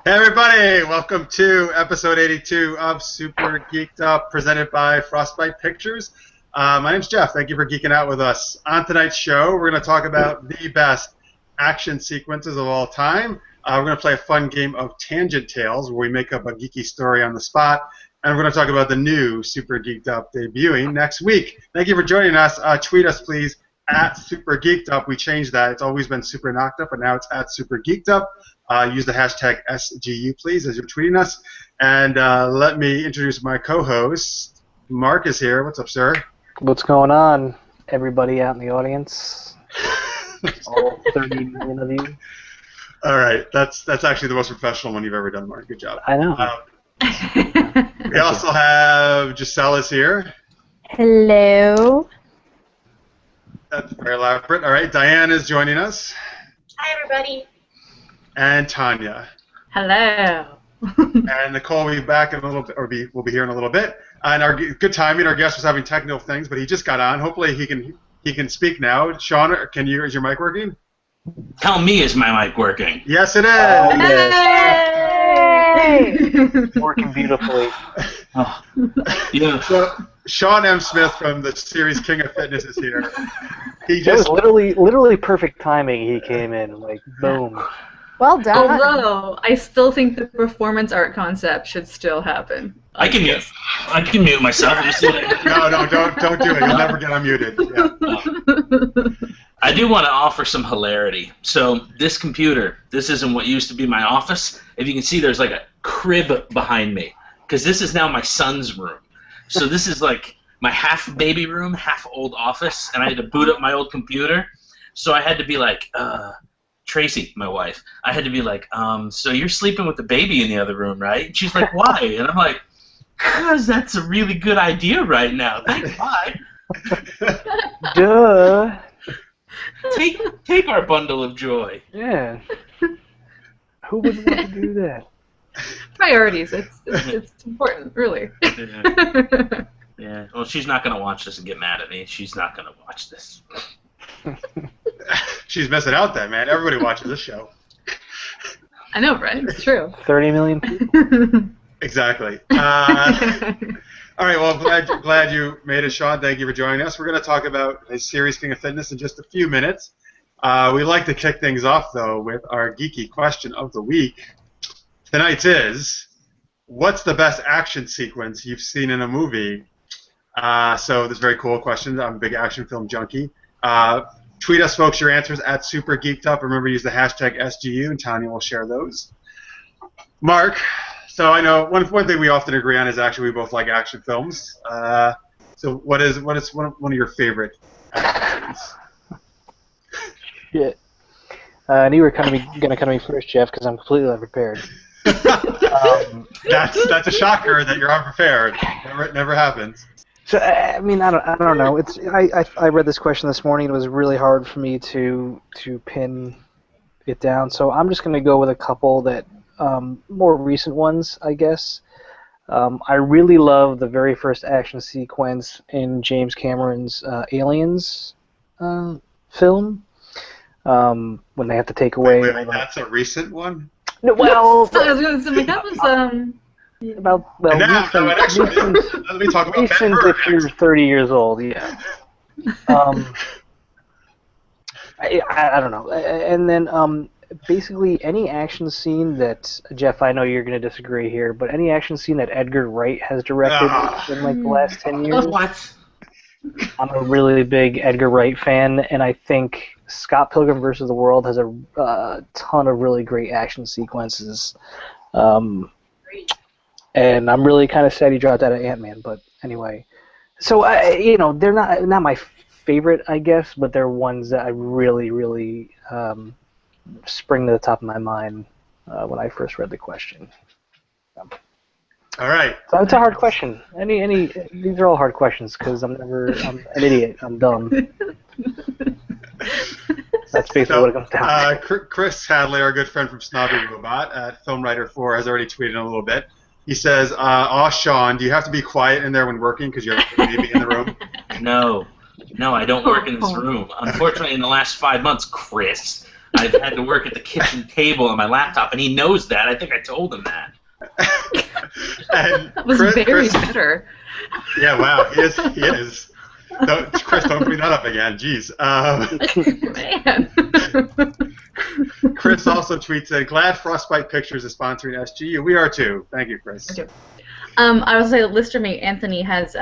Hey everybody, welcome to episode 82 of Super Geeked Up, presented by Frostbite Pictures. My name's Jeff. Thank you for geeking out with us. On tonight's show, we're going to talk about the best action sequences of all time. We're going to play a fun game of Tangent Tales, where we make up a geeky story on the spot. And we're going to talk about the new Super Geeked Up debuting next week. Thank you for joining us. Tweet us, please, at Super Geeked Up. We changed that. It's always been Super Knocked Up, but now it's at Super Geeked Up. Use the hashtag SGU, please, as you're tweeting us. And let me introduce my co-host. Mark is here. What's up, sir? What's going on, everybody out in the audience? All 30 million of you. All right. That's actually the most professional one you've ever done, Mark. Good job. I know. We also have Gisella's here. Hello. That's very elaborate. All right. Diane is joining us. Hi, everybody. And Tanya. Hello. And Nicole will be back in a little bit, or we'll be here in a little bit. And our good timing. Our guest was having technical things, but he just got on. Hopefully he can speak now. Shawn, is your mic working? Tell me, is my mic working? Yes, it is. Hey! Working beautifully. Oh. Yeah. So Shawn M. Smith from the series King of Fitness is here. It was literally perfect timing. He came in like boom. Well done. Although I still think the performance art concept should still happen. I can mute myself. No, don't do it. You'll never get unmuted. Yeah. I do want to offer some hilarity. So this computer, this isn't what used to be my office. If you can see, there's like a crib behind me, because this is now my son's room. So this is like my half baby room, half old office, and I had to boot up my old computer. So I had to be like, Tracy, my wife, I had to be like, so you're sleeping with the baby in the other room, right? And she's like, why? And I'm like, because that's a really good idea right now. Thanks, bye. Duh. Take our bundle of joy. Yeah. Who would want to do that? Priorities. It's important, really. Yeah. Well, she's not going to watch this and get mad at me. She's not going to watch this. She's missing out then, man. Everybody watches this show. I know, right? It's true. 30 million people. Exactly. All right, well, glad you made it, Shawn. Thank you for joining us. We're going to talk about a series King of Fitness in just a few minutes. We like to kick things off, though, with our geeky question of the week. Tonight's is, what's the best action sequence you've seen in a movie? So this is a very cool question. I'm a big action film junkie. Tweet us, folks, your answers at SuperGeekedUp. Remember, use the hashtag SGU, and Tanya will share those. Mark, so I know one thing we often agree on is actually we both like action films. So what is one of your favorite action films? Shit. I knew you were going to come to me first, Jeff, because I'm completely unprepared. That's a shocker that you're unprepared. Never happens. So I mean, I don't know. I read this question this morning. It was really hard for me to pin it down. So I'm just going to go with a couple that more recent ones, I guess. I really love the very first action sequence in James Cameron's Aliens film when they have to take away. Wait, that's a recent one? No, well, I was going to say that was let me talk about recent if you're 30 years old, yeah. I don't know. And then basically any action scene that, Jeff, I know you're going to disagree here, but any action scene that Edgar Wright has directed in like the last 10 years. What? I'm a really big Edgar Wright fan, and I think Scott Pilgrim vs. the World has a ton of really great action sequences. And I'm really kind of sad he dropped out of Ant-Man, but anyway. So, they're not my favorite, I guess, but they're ones that I really, really spring to the top of my mind when I first read the question. All right. So it's a hard question. These are all hard questions because I'm an idiot. I'm dumb. That's basically what it comes down to. Chris Hadley, our good friend from Snobby Robot at FilmWriter4, has already tweeted a little bit. He says, Shawn, do you have to be quiet in there when working because you have a baby in the room? No, I don't work in this room. Unfortunately, in the last 5 months, Chris, I've had to work at the kitchen table on my laptop, and he knows that. I think I told him that. And That was very bitter. Yeah, wow, he is. Chris, don't bring that up again. Jeez. Man. Chris also tweets in, glad Frostbite Pictures is sponsoring SGU. We are too. Thank you, Chris. Thank you. I will say that lister mate Anthony has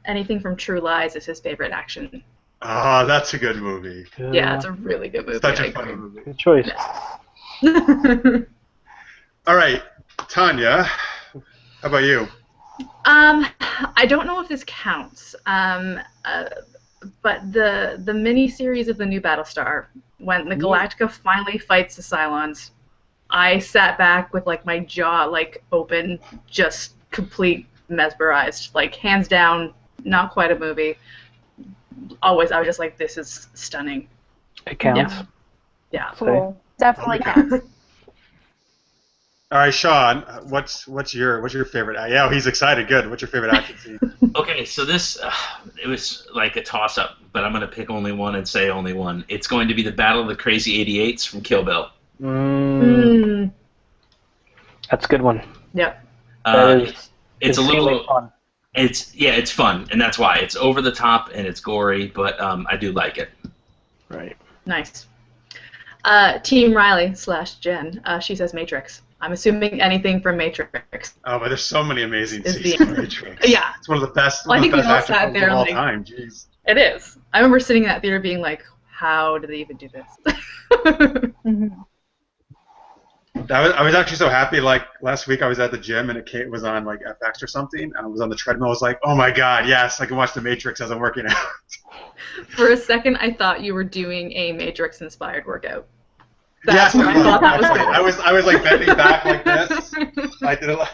anything from True Lies as his favorite action. Oh, that's a good movie. Yeah, it's a really good movie. Such I a fun agree. movie. Good choice. All right, Tanya, how about you? I don't know if this counts, but the mini-series of the new Battlestar, when the Galactica finally fights the Cylons, I sat back with like my jaw like open, just complete mesmerized, like hands down, not quite a movie. Always, I was just like, this is stunning. It counts. Yeah. Cool. Definitely counts. All right, Shawn, what's your favorite? Yeah, he's excited. Good. What's your favorite action scene? Okay, so this, it was like a toss-up, but I'm going to pick only one and say only one. It's going to be the Battle of the Crazy 88s from Kill Bill. That's a good one. Yep. It's a little fun. It's fun, and that's why. It's over the top and it's gory, but I do like it. Right. Nice. Team Riley / Jen, she says Matrix. I'm assuming anything from Matrix. Oh, but there's so many amazing Is scenes the in Matrix. Yeah. It's one of the best, Well, I think we all action sat films there of all like- time. Jeez. It is. I remember sitting in that theater being like, how did they even do this? I was actually so happy. Like last week, I was at the gym and it was on like FX or something, and I was on the treadmill. I was like, "Oh my god, yes! I can watch The Matrix as I'm working out." For a second, I thought you were doing a Matrix-inspired workout. Yes, That's what I thought that was actually. going. I was like bending back like this. I did a lot.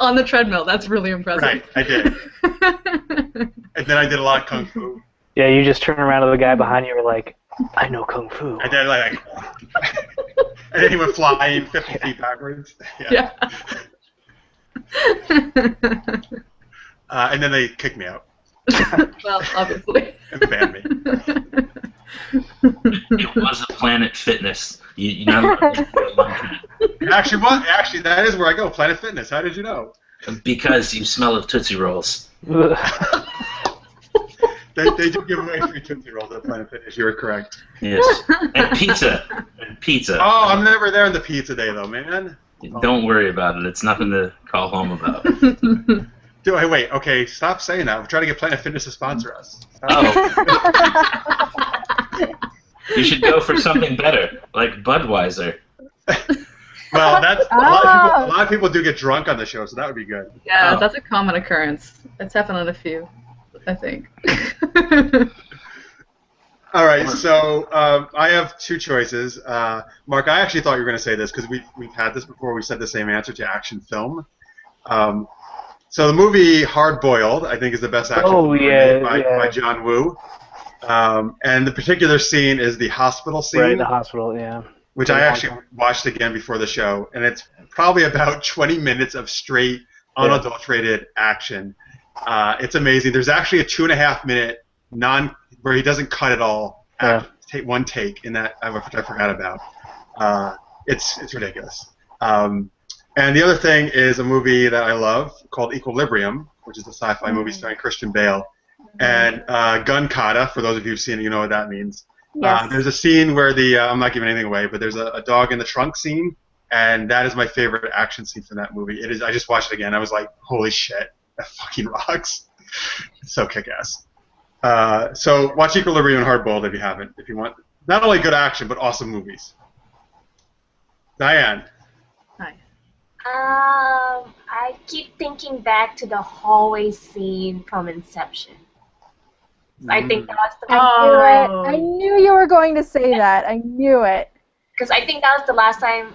On the treadmill. That's really impressive. Right, I did. And then I did a lot of kung fu. Yeah, you just turn around to the guy behind you and were like, I know Kung Fu. And then like, and then he went flying 50 feet backwards. Yeah. And then they kicked me out Well, obviously. and banned me. It was a Planet Fitness. You know, Actually, that is where I go. Planet Fitness. How did you know? because you smell of Tootsie Rolls. They do give away free Tootsie Rolls at Planet Fitness. You were correct. Yes, and pizza. And pizza. Oh, I'm never there on the pizza day though, man. Don't worry about it. It's nothing to call home about. Wait. Okay, stop saying that. We're trying to get Planet Fitness to sponsor us. Oh. You should go for something better, like Budweiser. Well, that's a lot of people do get drunk on the show, so that would be good. Yeah, Oh. that's a common occurrence. It's happened on a few, I think. All right, so I have two choices. Mark, I actually thought you were going to say this because we've had this before. We said the same answer to action film. So the movie Hard Boiled, I think, is the best action film made by John Woo. And the particular scene is the hospital scene. Right in the hospital, yeah. Which I actually watched again before the show, and it's probably about 20 minutes of straight, unadulterated action. It's amazing. There's actually a 2.5-minute where he doesn't cut it all. Take one take in that, which I forgot about. It's ridiculous. And the other thing is a movie that I love called Equilibrium, which is a sci-fi movie starring Christian Bale. And gun kata, for those of you who've seen it, you know what that means. Yes. There's a scene where I'm not giving anything away, but there's a dog in the trunk scene, and that is my favorite action scene from that movie. It is. I just watched it again. I was like, holy shit, that fucking rocks. It's so kick-ass. So watch Equilibrium and Hard Boiled if you haven't. If you want not only good action, but awesome movies. Diane. Hi. I keep thinking back to the hallway scene from Inception. I think that was the I knew you were going to say that. I knew it. because I think that was the last time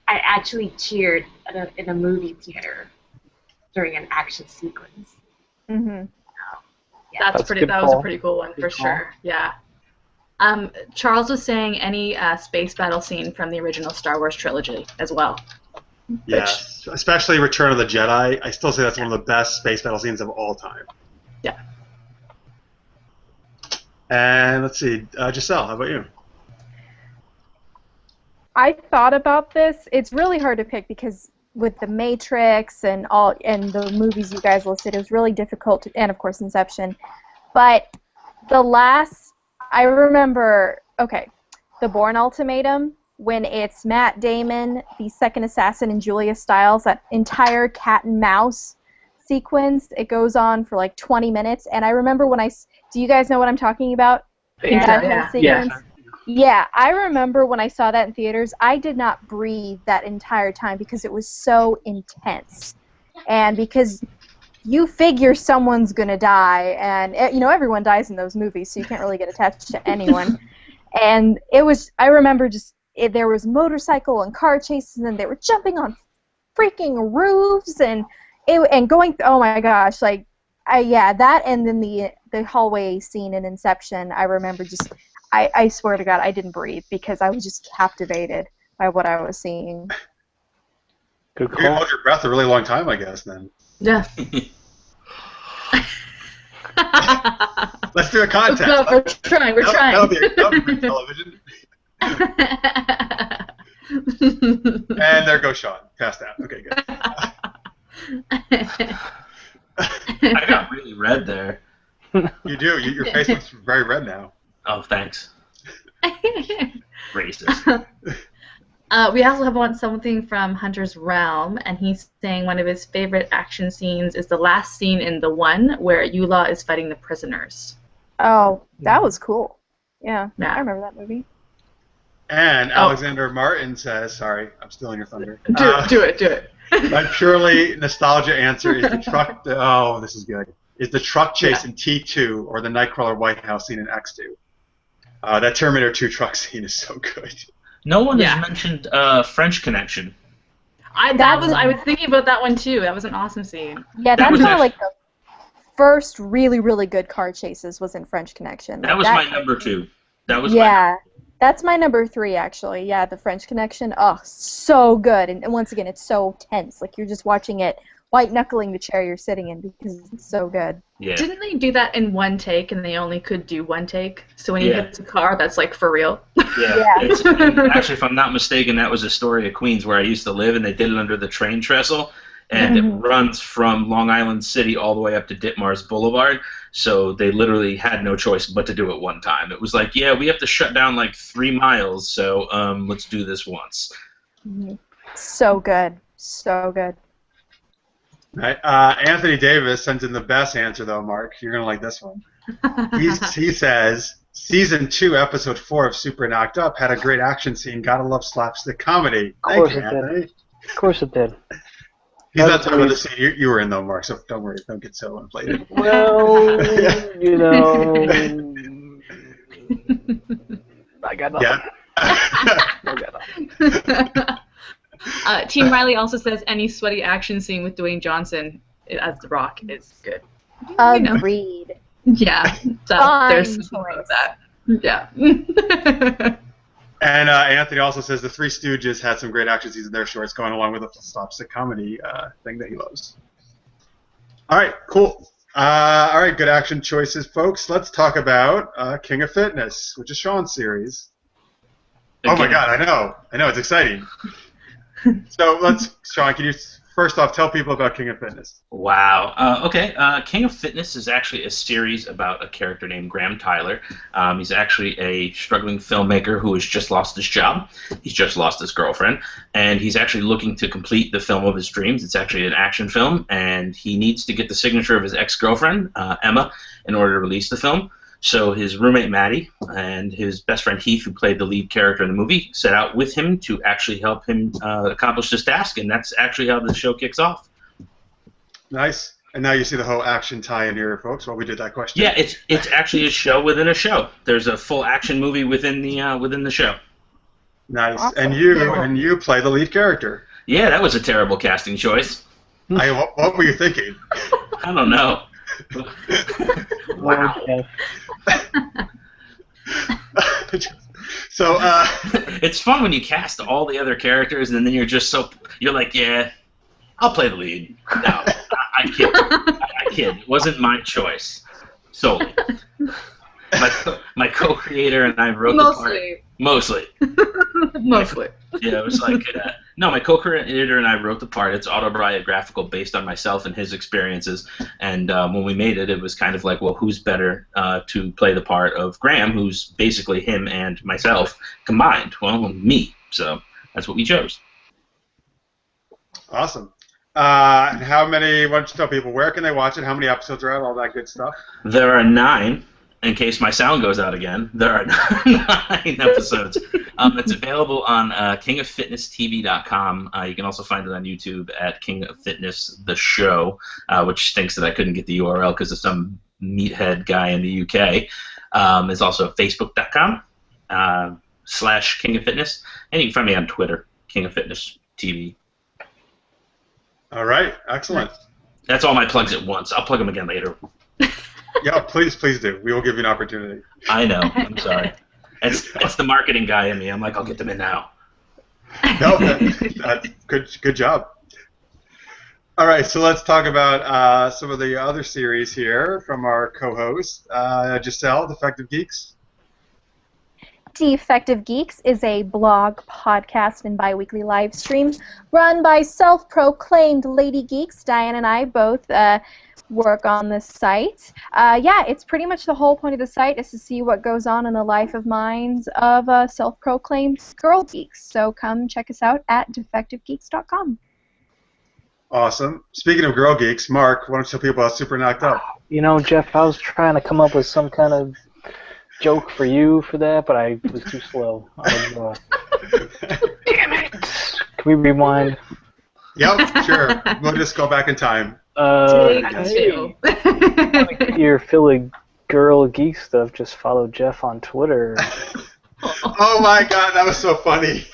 I actually cheered in a movie theater during an action sequence. Mm-hmm. Yeah. That was a pretty cool one for sure. Yeah. Charles was saying any space battle scene from the original Star Wars trilogy as well. Yes, especially Return of the Jedi. I still say that's one of the best space battle scenes of all time. Yeah. And let's see, Giselle, how about you? I thought about this. It's really hard to pick because with The Matrix and the movies you guys listed, it was really difficult to, and of course Inception. But I remember, okay, The Bourne Ultimatum, when it's Matt Damon, the second assassin, and Julia Stiles, that entire cat and mouse sequence, it goes on for like 20 minutes, and I remember do you guys know what I'm talking about? That whole sequence? Yeah, I remember when I saw that in theaters, I did not breathe that entire time because it was so intense. And because you figure someone's going to die, and everyone dies in those movies, so you can't really get attached to anyone. And I remember there was motorcycle and car chases, and they were jumping on freaking roofs, and going, oh my gosh, that, and then the hallway scene in Inception, I remember I swear to God, I didn't breathe because I was just captivated by what I was seeing. Good call. You hold your breath a really long time, I guess, then. Yeah. Let's do a contest. We're trying. That'll be great television. And there goes Shawn. Passed out. Okay, good. I got really red there. You do. Your face looks very red now. Oh, thanks. Racist. We also have something from Hunter's Realm, and he's saying one of his favorite action scenes is the last scene in The One where Yula is fighting the prisoners. Oh, that was cool. Yeah, I remember that movie. And Alexander Martin says, sorry, I'm stealing your thunder. Do it. My purely nostalgia answer is the truck. This is good. Is the truck chase in T2 or the Nightcrawler White House scene in X2? That Terminator 2 truck scene is so good. No one has mentioned French Connection. I was thinking about that one too. That was an awesome scene. Yeah, that's kind of like the first really, really good car chases was in French Connection. That was my number 2. That was that's my number 3 actually. Yeah, the French Connection. Oh, so good. And once again, it's so tense. Like you're just watching it, white knuckling the chair you're sitting in because it's so good. Yeah. Didn't they do that in one take, and they only could do one take? So when he hits a car, that's like for real. Yeah. Actually, if I'm not mistaken, that was Astoria, Queens, where I used to live, and they did it under the train trestle, and it runs from Long Island City all the way up to Ditmars Boulevard. So they literally had no choice but to do it one time. It was like, we have to shut down like 3 miles, so let's do this once. So good. So good. Right. Anthony Davis sends in the best answer, though, Mark. You're going to like this one. He says, Season 2, Episode 4 of Super Knocked Up had a great action scene. Gotta love slapstick comedy. Of course it did. He's not talking about the scene you were in, though, Mark, so don't worry. Don't get so inflated. Well, I got nothing. Yeah. I got nothing. Team Riley also says any sweaty action scene with Dwayne Johnson as The Rock is good. Agreed. Yeah, there's that. Yeah. And Anthony also says the Three Stooges had some great action scenes in their shorts, going along with the slapstick comedy thing that he loves. All right, cool. All right, good action choices, folks. Let's talk about King of Fitness, which is Shawn's series. Oh my God, I know, it's exciting. So Shawn, can you first off tell people about King of Fitness? Wow. Okay. King of Fitness is actually a series about a character named Graham Tyler. He's actually a struggling filmmaker who has just lost his job. He's just lost his girlfriend, and he's actually looking to complete the film of his dreams. It's actually an action film, and he needs to get the signature of his ex-girlfriend, Emma, in order to release the film. So his roommate Maddie and his best friend Heath, who played the lead character in the movie, set out with him to actually help him accomplish this task, and that's actually how the show kicks off. Nice. And now you see the whole action tie-in here, folks, while we did that question. Yeah, it's actually a show within a show. There's a full action movie within the show. Nice. Awesome. And you play the lead character. Yeah, that was a terrible casting choice. What were you thinking? I don't know. Wow. So it's fun when you cast all the other characters and then you're like, yeah, I'll play the lead. No, I kid. It wasn't my choice solely. My co-creator and I wrote the part. Mostly. Mostly. Yeah, it was like no. My co-creator and I wrote the part. It's autobiographical, based on myself and his experiences. And when we made it, it was kind of like, well, who's better to play the part of Graham, who's basically him and myself combined? Well, me. So that's what we chose. Awesome. Why don't you tell people where can they watch it? How many episodes are out? All that good stuff. There are 9. In case my sound goes out again, there are 9 episodes. It's available on kingoffitnesstv.com. You can also find it on YouTube at King of Fitness The Show, which thinks that I couldn't get the URL because of some meathead guy in the UK. It's also facebook.com /King of Fitness, and you can find me on Twitter, King of Fitness TV. All right, excellent. That's all my plugs at once. I'll plug them again later. Yeah, please do. We will give you an opportunity. I know. I'm sorry. It's the marketing guy in me. I'm like, I'll get them in now. No, that's good job. All right, so let's talk about some of the other series here from our co-host, Giselle, Defective Geeks. Defective Geeks is a blog, podcast, and bi-weekly live stream run by self-proclaimed lady geeks. Diane and I both work on this site. Yeah, it's pretty much the whole point of the site is to see what goes on in the life of minds of self-proclaimed girl geeks. So come check us out at defectivegeeks.com. Awesome. Speaking of girl geeks, Mark, why don't you tell people about Super Knocked Up? You know, Jeff, I was trying to come up with some kind of joke for you for that, but I was too slow. Damn it! Can we rewind? Yep, sure. We'll just go back in time. Hey, your Philly girl geek stuff. Just follow Jeff on Twitter. Oh my God, that was so funny.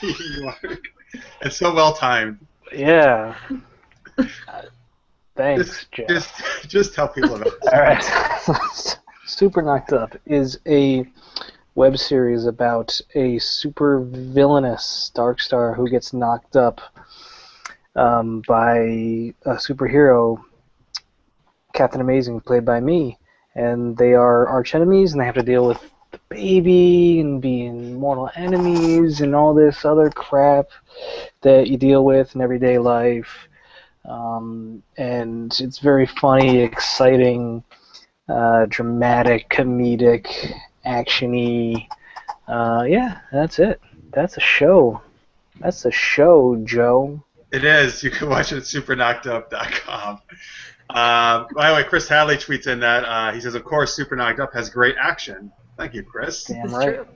It's so well timed. Yeah. Thanks, Jeff. Just tell people about it. All right. Super Knocked Up is a web series about a super villainous Dark Star who gets knocked up by a superhero, Captain Amazing, played by me, and they are arch enemies, and they have to deal with the baby and being mortal enemies and all this other crap that you deal with in everyday life. And it's very funny, exciting, dramatic, comedic, action-y. Yeah, that's it. That's a show. That's a show, Joe. It is. You can watch it at superknockedup.com. By the way, Chris Hadley tweets in that he says, of course, Super Knocked Up has great action. Thank you, Chris. Damn right. True.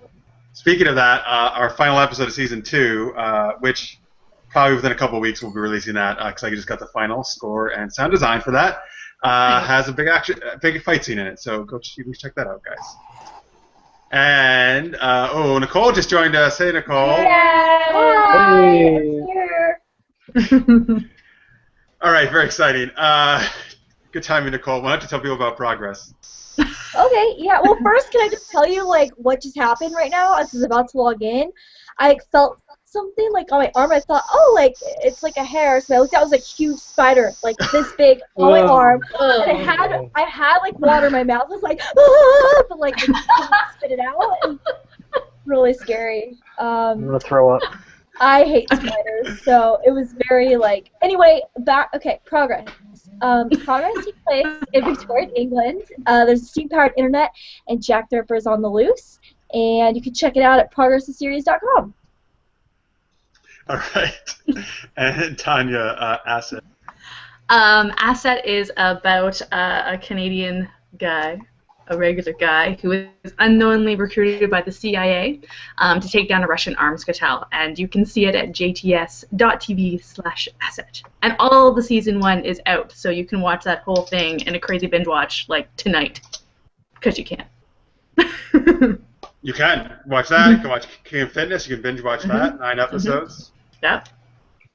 Speaking of that, our final episode of Season 2, which probably within a couple of weeks we'll be releasing that because I just got the final score and sound design for that, has a big fight scene in it. So go check that out, guys. And, Nicole just joined us. Hey, Nicole. Hey. All right, very exciting. Good timing, Nicole. Why don't you tell people about progress? Okay, yeah. Well, first, can I just tell you, like, what just happened right now? I was about to log in. I felt something, like, on my arm. I thought, oh, like, it's like a hair. So I looked out, it was, like, a huge spider, like, this big on my arm. And I had, like, water in my mouth. I was like, ah! But, like, I couldn't spit it out. It was really scary. I'm going to throw up. I hate spiders, so it was very, like... Anyway, progress. Progress takes place in Victorian England. There's a steam-powered internet, and Jack the Ripper is on the loose. And you can check it out at progresstheseries.com. All right. And Tanya, Asset. Asset is about a Canadian guy, a regular guy, who is unknowingly recruited by the CIA to take down a Russian arms cartel. And you can see it at jts.tv/asset. And all the season 1 is out, so you can watch that whole thing in a crazy binge watch, like, tonight. Because you can. You can watch that. You can watch King of Fitness. You can binge watch that. 9 episodes. Yep.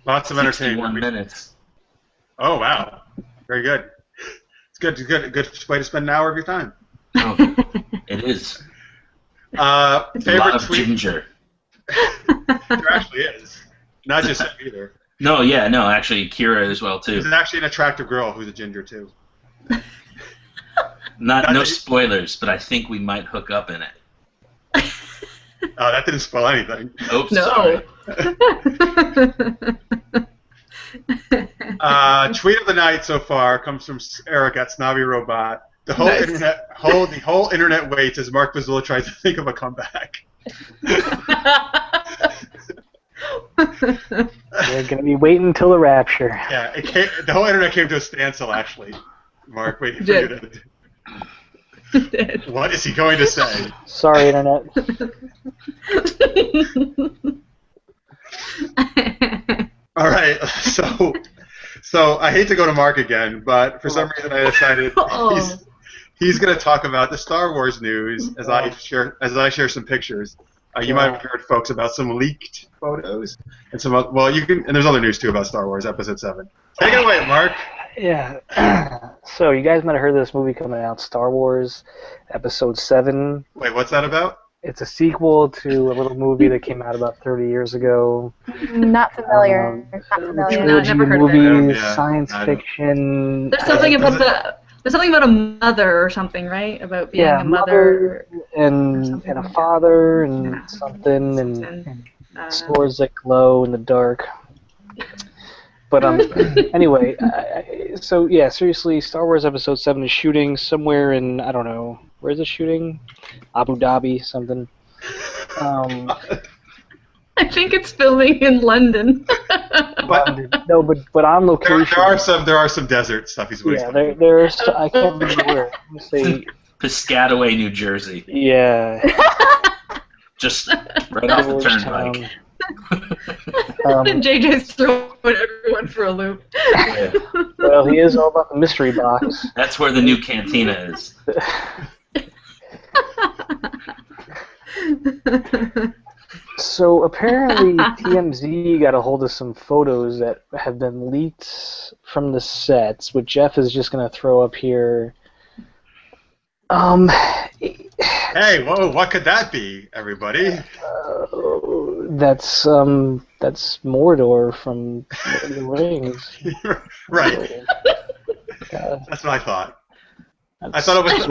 Lots of entertainment. 61 minutes. Oh, wow. Very good. It's good. Good way to spend an hour of your time. Oh, it is. Favorite a lot of tweet? ginger. There actually is. Not just him either. No, actually Kira as well too. There's actually an attractive girl who's a ginger too. No spoilers, but I think we might hook up in it. Oh, that didn't spoil anything. Oops, No. sorry. Tweet of the night so far comes from Eric at Snobby Robot. The whole internet waits as Mark Bazzula tries to think of a comeback. They're gonna be waiting until the rapture. Yeah, the whole internet came to a standstill, actually. Mark, waiting for you to... What is he going to say? Sorry, internet. All right, so I hate to go to Mark again, but for some reason I decided he's going to talk about the Star Wars news as I share some pictures. You might have heard, folks, about some leaked photos and some. Well, you can, and there's other news too about Star Wars Episode 7. Take it away, Mark. Yeah. So you guys might have heard of this movie coming out, Star Wars Episode 7. Wait, what's that about? It's a sequel to a little movie that came out about 30 years ago. Not familiar. Never heard of it. Movies, science fiction. There's something about There's something about a mother or something, right? About being a mother and a father and something and stores that glow in the dark. But anyway, so yeah, seriously, Star Wars Episode 7 is shooting somewhere in, I don't know, where is it shooting? Abu Dhabi, something. I think it's filming in London. No, but on location. There are some desert stuff he's wasting. Yeah, there's. I can't remember where. Let's see. Piscataway, New Jersey. Yeah. Just right off the turnpike. And JJ's throwing everyone for a loop. Yeah. Well, he is all about the mystery box. That's where the new cantina is. So apparently TMZ got a hold of some photos that have been leaked from the sets, which Jeff is just going to throw up here. Hey, whoa! What could that be, everybody? That's Mordor from the Rings. Right. That's what I thought. I thought it was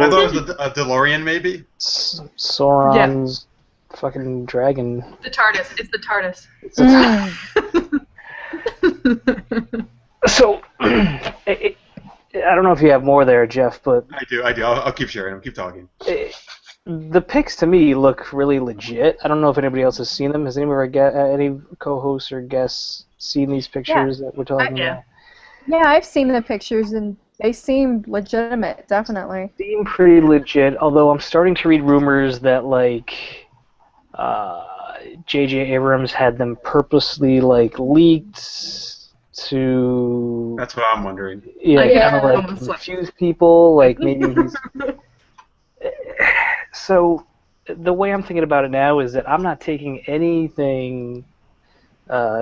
a DeLorean, maybe. Sauron's fucking dragon. The TARDIS. It's the TARDIS. So, I don't know if you have more there, Jeff, but I do. I'll keep sharing. I'll keep talking. The pics to me look really legit. I don't know if anybody else has seen them. Has any co-hosts or guests seen these pictures that we're talking about? Yeah, I've seen the pictures and they seem legitimate, definitely. Seem pretty legit, although I'm starting to read rumors that J.J. Abrams had them purposely leaked to. That's what I'm wondering. Yeah, kind of confuse people. Maybe he's. So the way I'm thinking about it now is that I'm not taking anything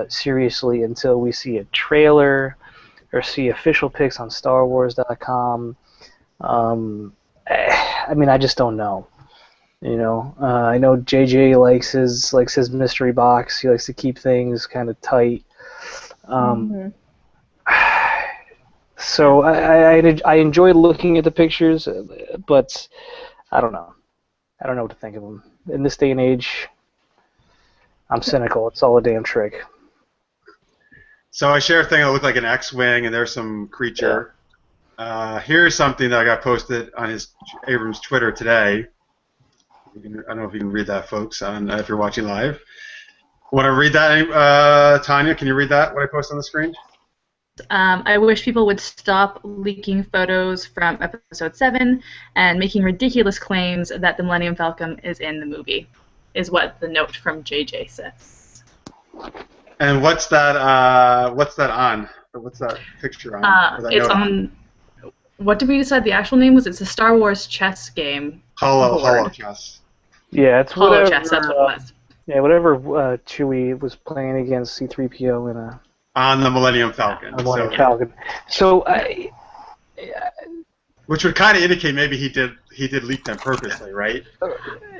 seriously until we see a trailer or see official pics on StarWars.com. I mean, I just don't know. You know, I know JJ likes his mystery box. He likes to keep things kind of tight. So I enjoy looking at the pictures, but I don't know. I don't know what to think of them. In this day and age, I'm cynical. It's all a damn trick. So I share a thing that looked like an X-wing, and there's some creature. Yeah. Here's something that I got posted on Abrams' Twitter today. I don't know if you can read that, folks, if you're watching live. Want to read that, Tanya? Can you read that, what I posted on the screen? I wish people would stop leaking photos from Episode 7 and making ridiculous claims that the Millennium Falcon is in the movie, is what the note from JJ says. And what's that on? What's that picture on? It's on... What did we decide the actual name was? It's a Star Wars chess game. Holo chess. Yeah, it's Holo whatever, chess, that's what it was. Yeah, whatever Chewie was playing against C-3PO in a... On the Millennium Falcon. Millennium Falcon. So, which would kind of indicate maybe he did leak them purposely, right?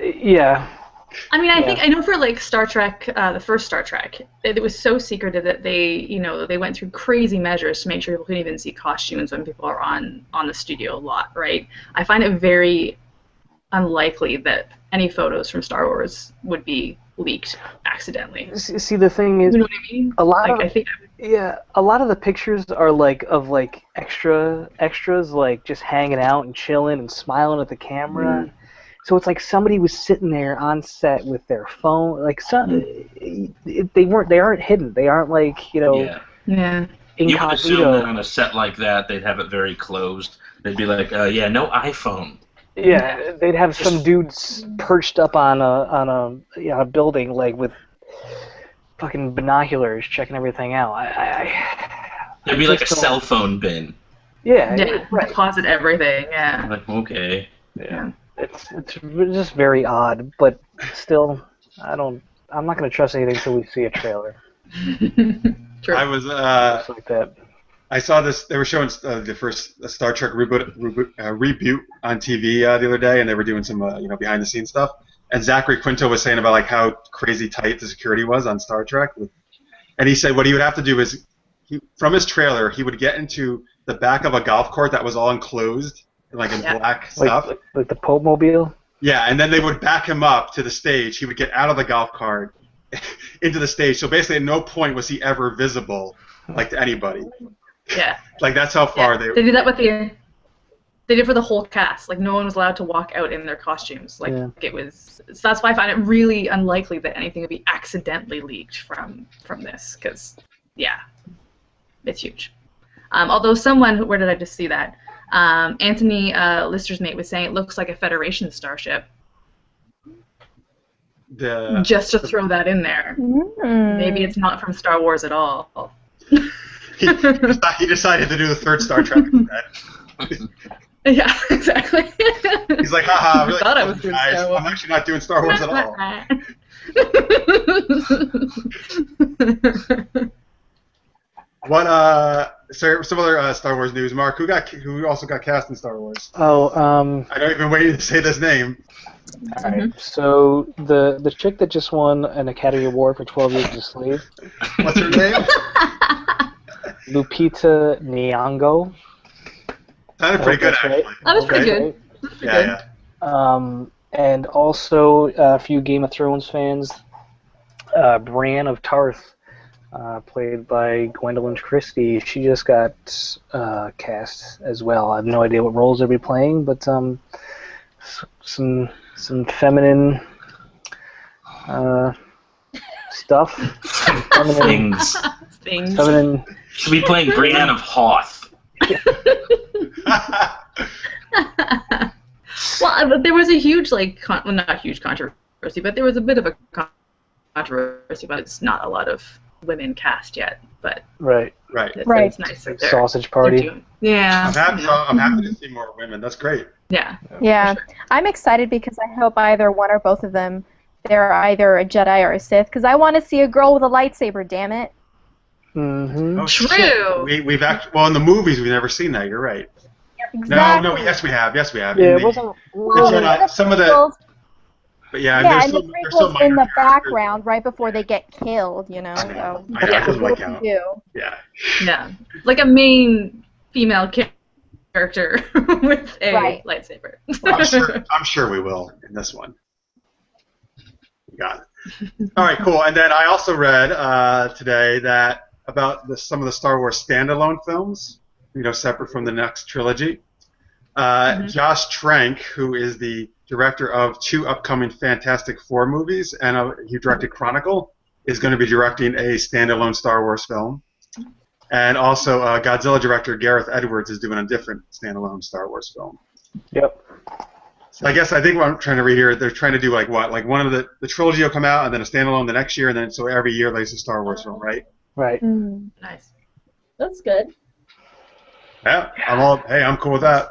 Yeah. I mean, I know for like Star Trek, the first Star Trek, it was so secretive that they went through crazy measures to make sure people couldn't even see costumes when people are on the studio lot, right? I find it very unlikely that any photos from Star Wars would be leaked accidentally. See, the thing is, You know what I mean? a lot Like, of I think a lot of the pictures are like of like extras like just hanging out and chilling and smiling at the camera. So it's like somebody was sitting there on set with their phone. Like they aren't hidden. They aren't like Yeah. You would assume incognito. that on a set like that, they'd have it very closed. They'd be like, yeah, no iPhone. Yeah, they'd have some dudes perched up on a building like with fucking binoculars checking everything out. There'd be like a cell phone bin. Yeah, right. Deposit everything. Yeah. Like, okay. Yeah. It's just very odd, but still, I'm not gonna trust anything until we see a trailer. True. I was Just like that. I saw this. They were showing the first Star Trek reboot on TV the other day, and they were doing some behind the scenes stuff. And Zachary Quinto was saying about like how crazy tight the security was on Star Trek, and he said what he would have to do is, from his trailer, he would get into the back of a golf cart that was all enclosed, like in black stuff. Like the Pope Mobile? Yeah, and then they would back him up to the stage. He would get out of the golf cart into the stage. So basically at no point was he ever visible, like, to anybody. Yeah. Like, that's how far they did that with they did for the whole cast. Like, no one was allowed to walk out in their costumes. Like, it was... So that's why I find it really unlikely that anything would be accidentally leaked from this, because, yeah, it's huge. Although someone... Where did I just see that? Anthony Lister's mate was saying it looks like a Federation starship. Just to throw that in there. Maybe it's not from Star Wars at all. he decided to do the third Star Trek instead. Yeah, exactly. He's like, haha, really thought I was doing guys. Star Wars. I'm actually not doing Star Wars at all. What some other Star Wars news, Mark? Who also got cast in Star Wars? Oh, I know you've been waiting to say this name. All right. So the chick that just won an Academy Award for 12 Years a Slave. What's her name? Lupita Nyong'o. Sounded pretty good, actually. Right. That was pretty good. Yeah. And also a few Game of Thrones fans. Brienne of Tarth, played by Gwendolyn Christie. She just got cast as well. I have no idea what roles they'll be playing, but some feminine stuff. Things. Feminine. She'll be playing Brienne of Hoth. Well, there was a huge, not huge controversy, but there was a bit of a controversy, but it's not a lot of women cast yet. But right. It's nice that they're Sausage party. Yeah. I'm happy to see more women. That's great. Yeah. Yeah. I'm excited because I hope either one or both of them, they're either a Jedi or a Sith, because I want to see a girl with a lightsaber, damn it. Mm-hmm. Oh, True. Shit. We've actually, in the movies we've never seen that. You're right. Exactly. No, yes we have. Yeah, it wasn't. Some of the. But yeah, Yeah, and and the prequels in the background right before they get killed, So, I doesn't like how. Yeah. Yeah. Like a main female character with a lightsaber. I'm sure we will in this one. Got it. All right, cool. And then I also read today that about some of the Star Wars standalone films, separate from the next trilogy. Josh Trank, who is the director of 2 upcoming Fantastic Four movies, and he directed Chronicle, is going to be directing a standalone Star Wars film. And also Godzilla director Gareth Edwards is doing a different standalone Star Wars film. Yep. So I think what I'm trying to read here, they're trying to do like one of the trilogy will come out, and then a standalone the next year, and then so every year there's a Star Wars film, right? Right. Nice. That's good. Yeah, I'm cool with that.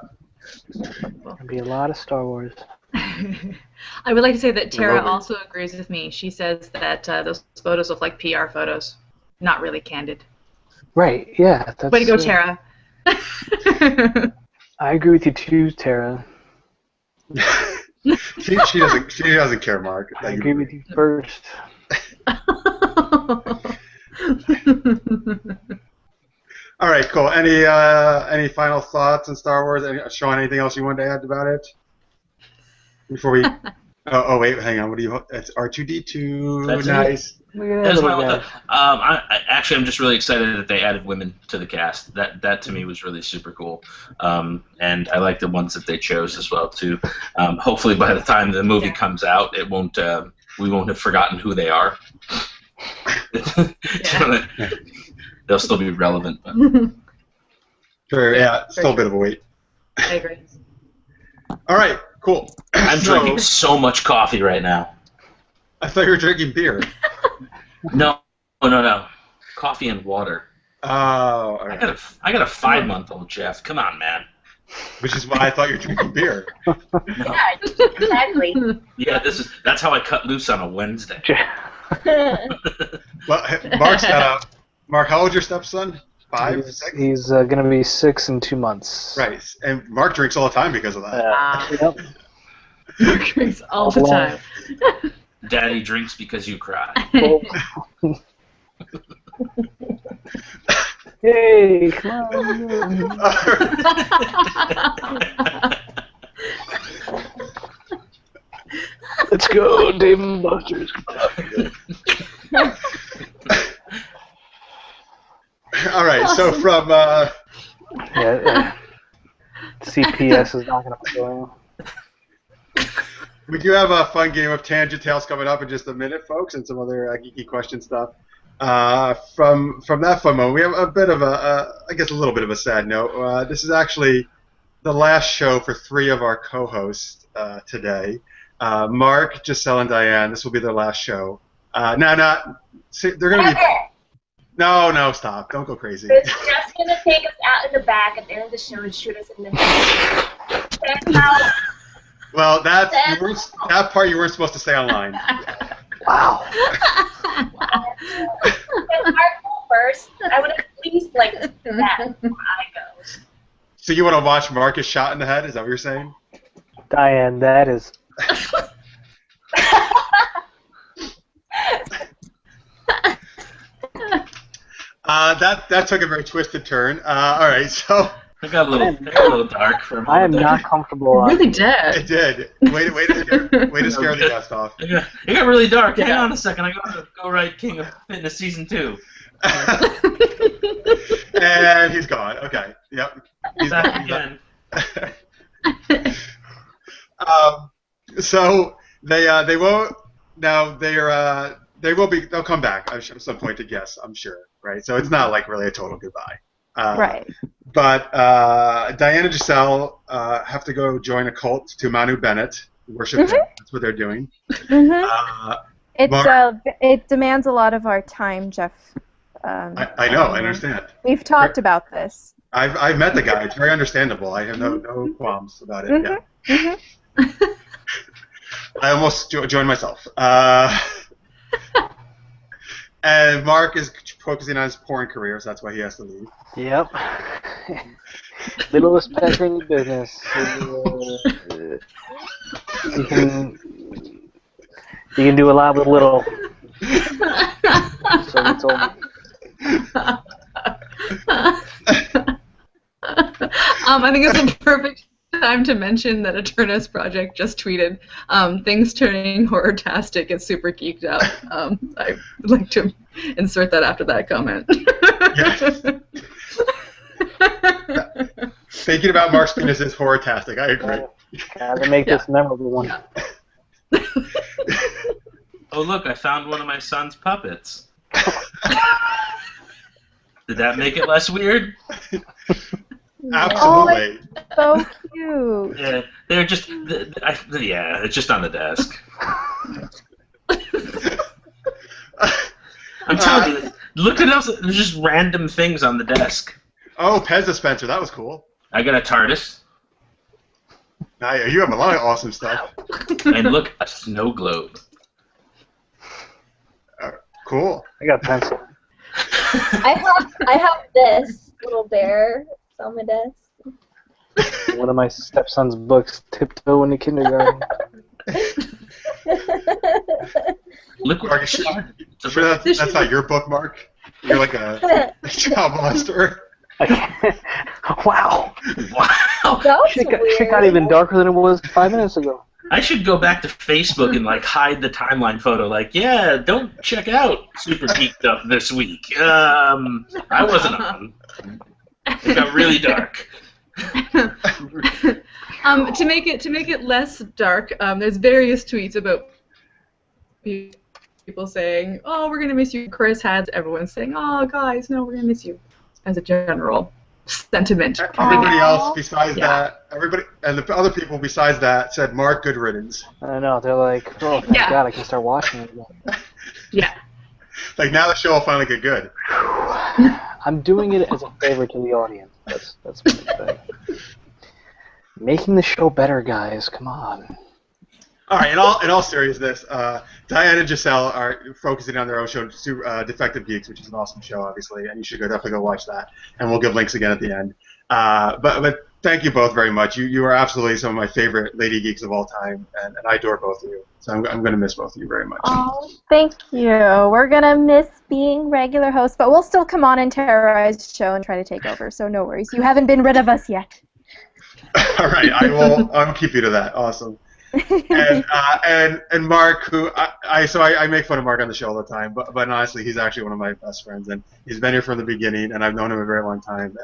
There'll be a lot of Star Wars. I would like to say that Tara also agrees with me. She says that those photos look like PR photos, not really candid. Right, yeah. Way to go, Tara. I agree with you too, Tara. She doesn't care, Mark. I agree with you first. All right, cool. Any final thoughts on Star Wars? Shawn, anything else you wanted to add about it before we? Oh wait, hang on. What do you? It's R2D2. That's Nice. That's I'm just really excited that they added women to the cast. That to me was really super cool, and I like the ones that they chose as well too. Hopefully, by the time the movie comes out, it won't we won't have forgotten who they are. They'll still be relevant. But. Sure. Yeah. Still a bit of a wait. I agree. All right. Cool. I'm drinking so much coffee right now. I thought you were drinking beer. No. Coffee and water. Oh, all right. I got a 5-month-old, Jeff. Come on, man. Which is why I thought you were drinking beer. No. Yeah, exactly. Yeah, that's how I cut loose on a Wednesday. Well, Mark's got Mark, how old's your stepson? 5, 6? He's going to be 6 in 2 months. Right, and Mark drinks all the time because of that. Yep. Mark drinks all the time. Daddy drinks because you cry. Hey, come on. Let's go, Dave and Buster's. All right, so from CPS is not going to play. we do have a fun game of Tangent Tales coming up in just a minute, folks, and some other geeky question stuff. From that fun moment, we have a bit of I guess a little bit of a sad note. This is actually the last show for 3 of our co-hosts today. Mark, Giselle, and Diane. This will be their last show. They're going to be. No, stop! Don't go crazy. They're just gonna take us out in the back at the end of the show and shoot us in the head. Well, that part you weren't supposed to say online. Wow. Mark first. I would at least like to see that before I go. So you want to watch Marcus shot in the head? Is that what you're saying? Diane, that is. That took a very twisted turn. All right, so It got a little dark for a moment. I am not comfortable. Really did. it did. Way to scare the guest off. It got really dark. Hang on a second. I got to go write King of Fitness Season 2. And he's gone. Okay. Yep. He's Back again. So they won't. Now they'll come back at some point to guess, I'm sure. Right. So it's not like really a total goodbye. Right. But Diane and Giselle have to go join a cult to Manu Bennett, worship him. That's what they're doing. It demands a lot of our time, Jeff. I know. I understand. We've talked about this. I've met the guy. It's very understandable. I have no qualms about it. Yeah. I almost joined myself. And Mark is focusing on his porn career, so that's why he has to leave. Yep. Little respect in your business. You can do a lot with little. So he told me. I think it's a perfect time to mention that Eterna's Project just tweeted, things turning horror-tastic and super geeked out. I would like to insert that after that comment. Thinking about Mark's penis is horror-tastic. I agree. Gotta make this memorable one. Oh, look, I found one of my son's puppets. Did that make it less weird? Absolutely. So cute. Yeah, they're just. It's just on the desk. I'm telling you, look at else. There's just random things on the desk. Oh, Pez dispenser. That was cool. I got a TARDIS. You have a lot of awesome stuff. And look, a snow globe. Cool. I got a pencil. I have this little bear on my desk. one of my stepson's books, Tiptoe into Kindergarten. Look Mark, what sure that's not your book, Mark? You're like a child molester. Wow. Wow. That's Shit weird. got even darker than it was 5 minutes ago. I should go back to Facebook and like hide the timeline photo. Like, yeah, don't check out Super Geeked Up this week. I wasn't on. It got really dark. To make it less dark, there's various tweets about people saying, "Oh, we're gonna miss you." Chris had everyone saying, "Oh, guys, no, we're gonna miss you," as a general sentiment. Everybody else besides Yeah. that, everybody and the other people besides that said, "Mark, good riddance." I know, they're like, oh, thank Yeah. God, I can start watching it again. Yeah. Like now the show will finally get good. I'm doing it as a favor to the audience. That's what I'm saying. Making the show better, guys. Come on. All right, in all seriousness, Diane and Giselle are focusing on their own show, Defective Geeks, which is an awesome show, obviously, and you should definitely go watch that. And we'll give links again at the end. But thank you both very much. You are absolutely some of my favorite lady geeks of all time, and I adore both of you. So I'm going to miss both of you very much. Oh, thank you. We're going to miss being regular hosts, but we'll still come on and terrorize the show and try to take over, so no worries. You haven't been rid of us yet. All right, I'll keep you to that. Awesome. And Mark, who I make fun of Mark on the show all the time, but honestly, he's actually one of my best friends, and he's been here from the beginning, and I've known him a very long time,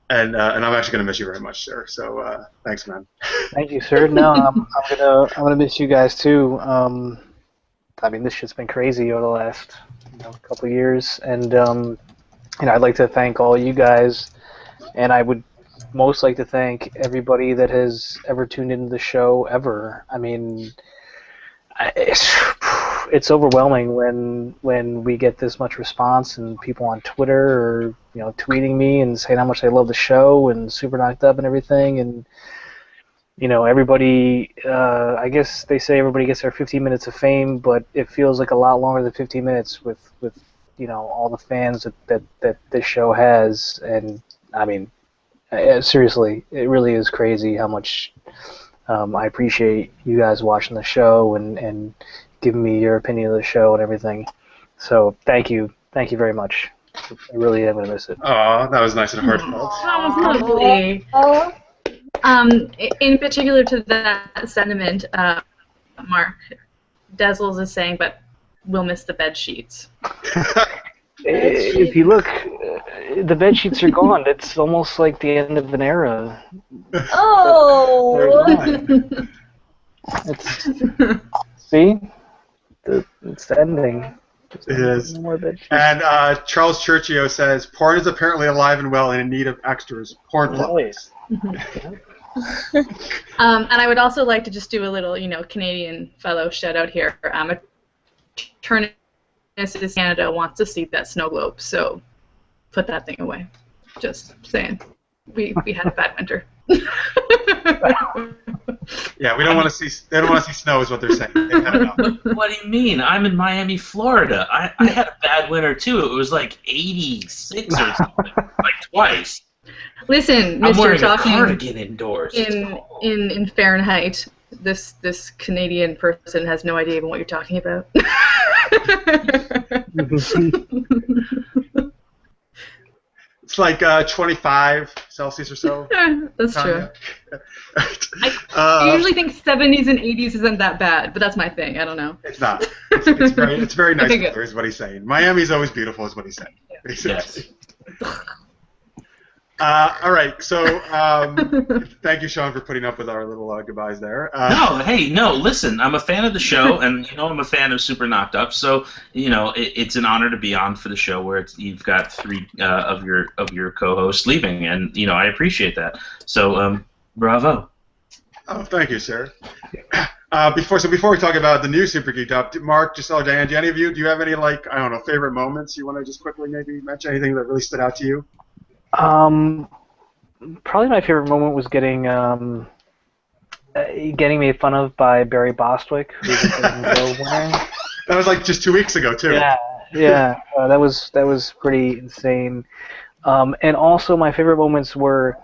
and I'm actually gonna miss you very much, sir. So thanks, man. Thank you, sir. No, I'm gonna miss you guys too. I mean, this shit's been crazy over the last couple of years, and I'd like to thank all you guys, and I would most like to thank everybody that has ever tuned into the show ever. I mean, it's overwhelming when we get this much response and people on Twitter or tweeting me and saying how much they love the show and Super Knocked Up and everything, and everybody. I guess they say everybody gets their 15 minutes of fame, but it feels like a lot longer than 15 minutes with all the fans that this show has, and I mean. Seriously, it really is crazy how much I appreciate you guys watching the show and giving me your opinion of the show and everything. So thank you very much. I really am gonna miss it. Oh, that was nice and heartfelt. That was lovely. Oh, In particular to that sentiment, Mark Dezzles is saying, but we'll miss the bed sheets. If you look, the bed sheets are gone. It's almost like the end of an era. oh. It's see, it's ending. It is. No more bed sheets. And Charles Churchio says, porn is apparently alive and well and in need of extras. Porn plugs. And I would also like to just do a little, Canadian fellow shout out here. Mrs. Canada wants to see that snow globe, so put that thing away. Just saying. We had a bad winter. Yeah, we don't want to see. They don't want to see snow, is what they're saying. They've had enough. What do you mean? I'm in Miami, Florida. I had a bad winter too. It was like 86 or something, like twice. Listen, I'm Mr. wearing a Talking cardigan indoors. in Fahrenheit, this Canadian person has no idea even what you're talking about. It's like 25 Celsius or so. That's true. I usually think 70s and 80s isn't that bad, but that's my thing. I don't know. It's not. It's very nice Okay, good. weather, is what he's saying. Miami's always beautiful, is what he's saying. Yes. All right, so thank you, Shawn, for putting up with our little goodbyes there. No, listen, I'm a fan of the show, and I'm a fan of Super Knocked Up, so it's an honor to be on for the show where you've got three of your co-hosts leaving, and I appreciate that. So bravo. Oh, thank you, sir. Before we talk about the new Super Geeked Up, Mark, Giselle, Diane, do any of you have any favorite moments you want to just quickly maybe mention? Anything that really stood out to you? Probably my favorite moment was getting made fun of by Barry Bostwick, who was the Globe winner. That was like just 2 weeks ago too. Yeah, that was pretty insane. And also my favorite moments were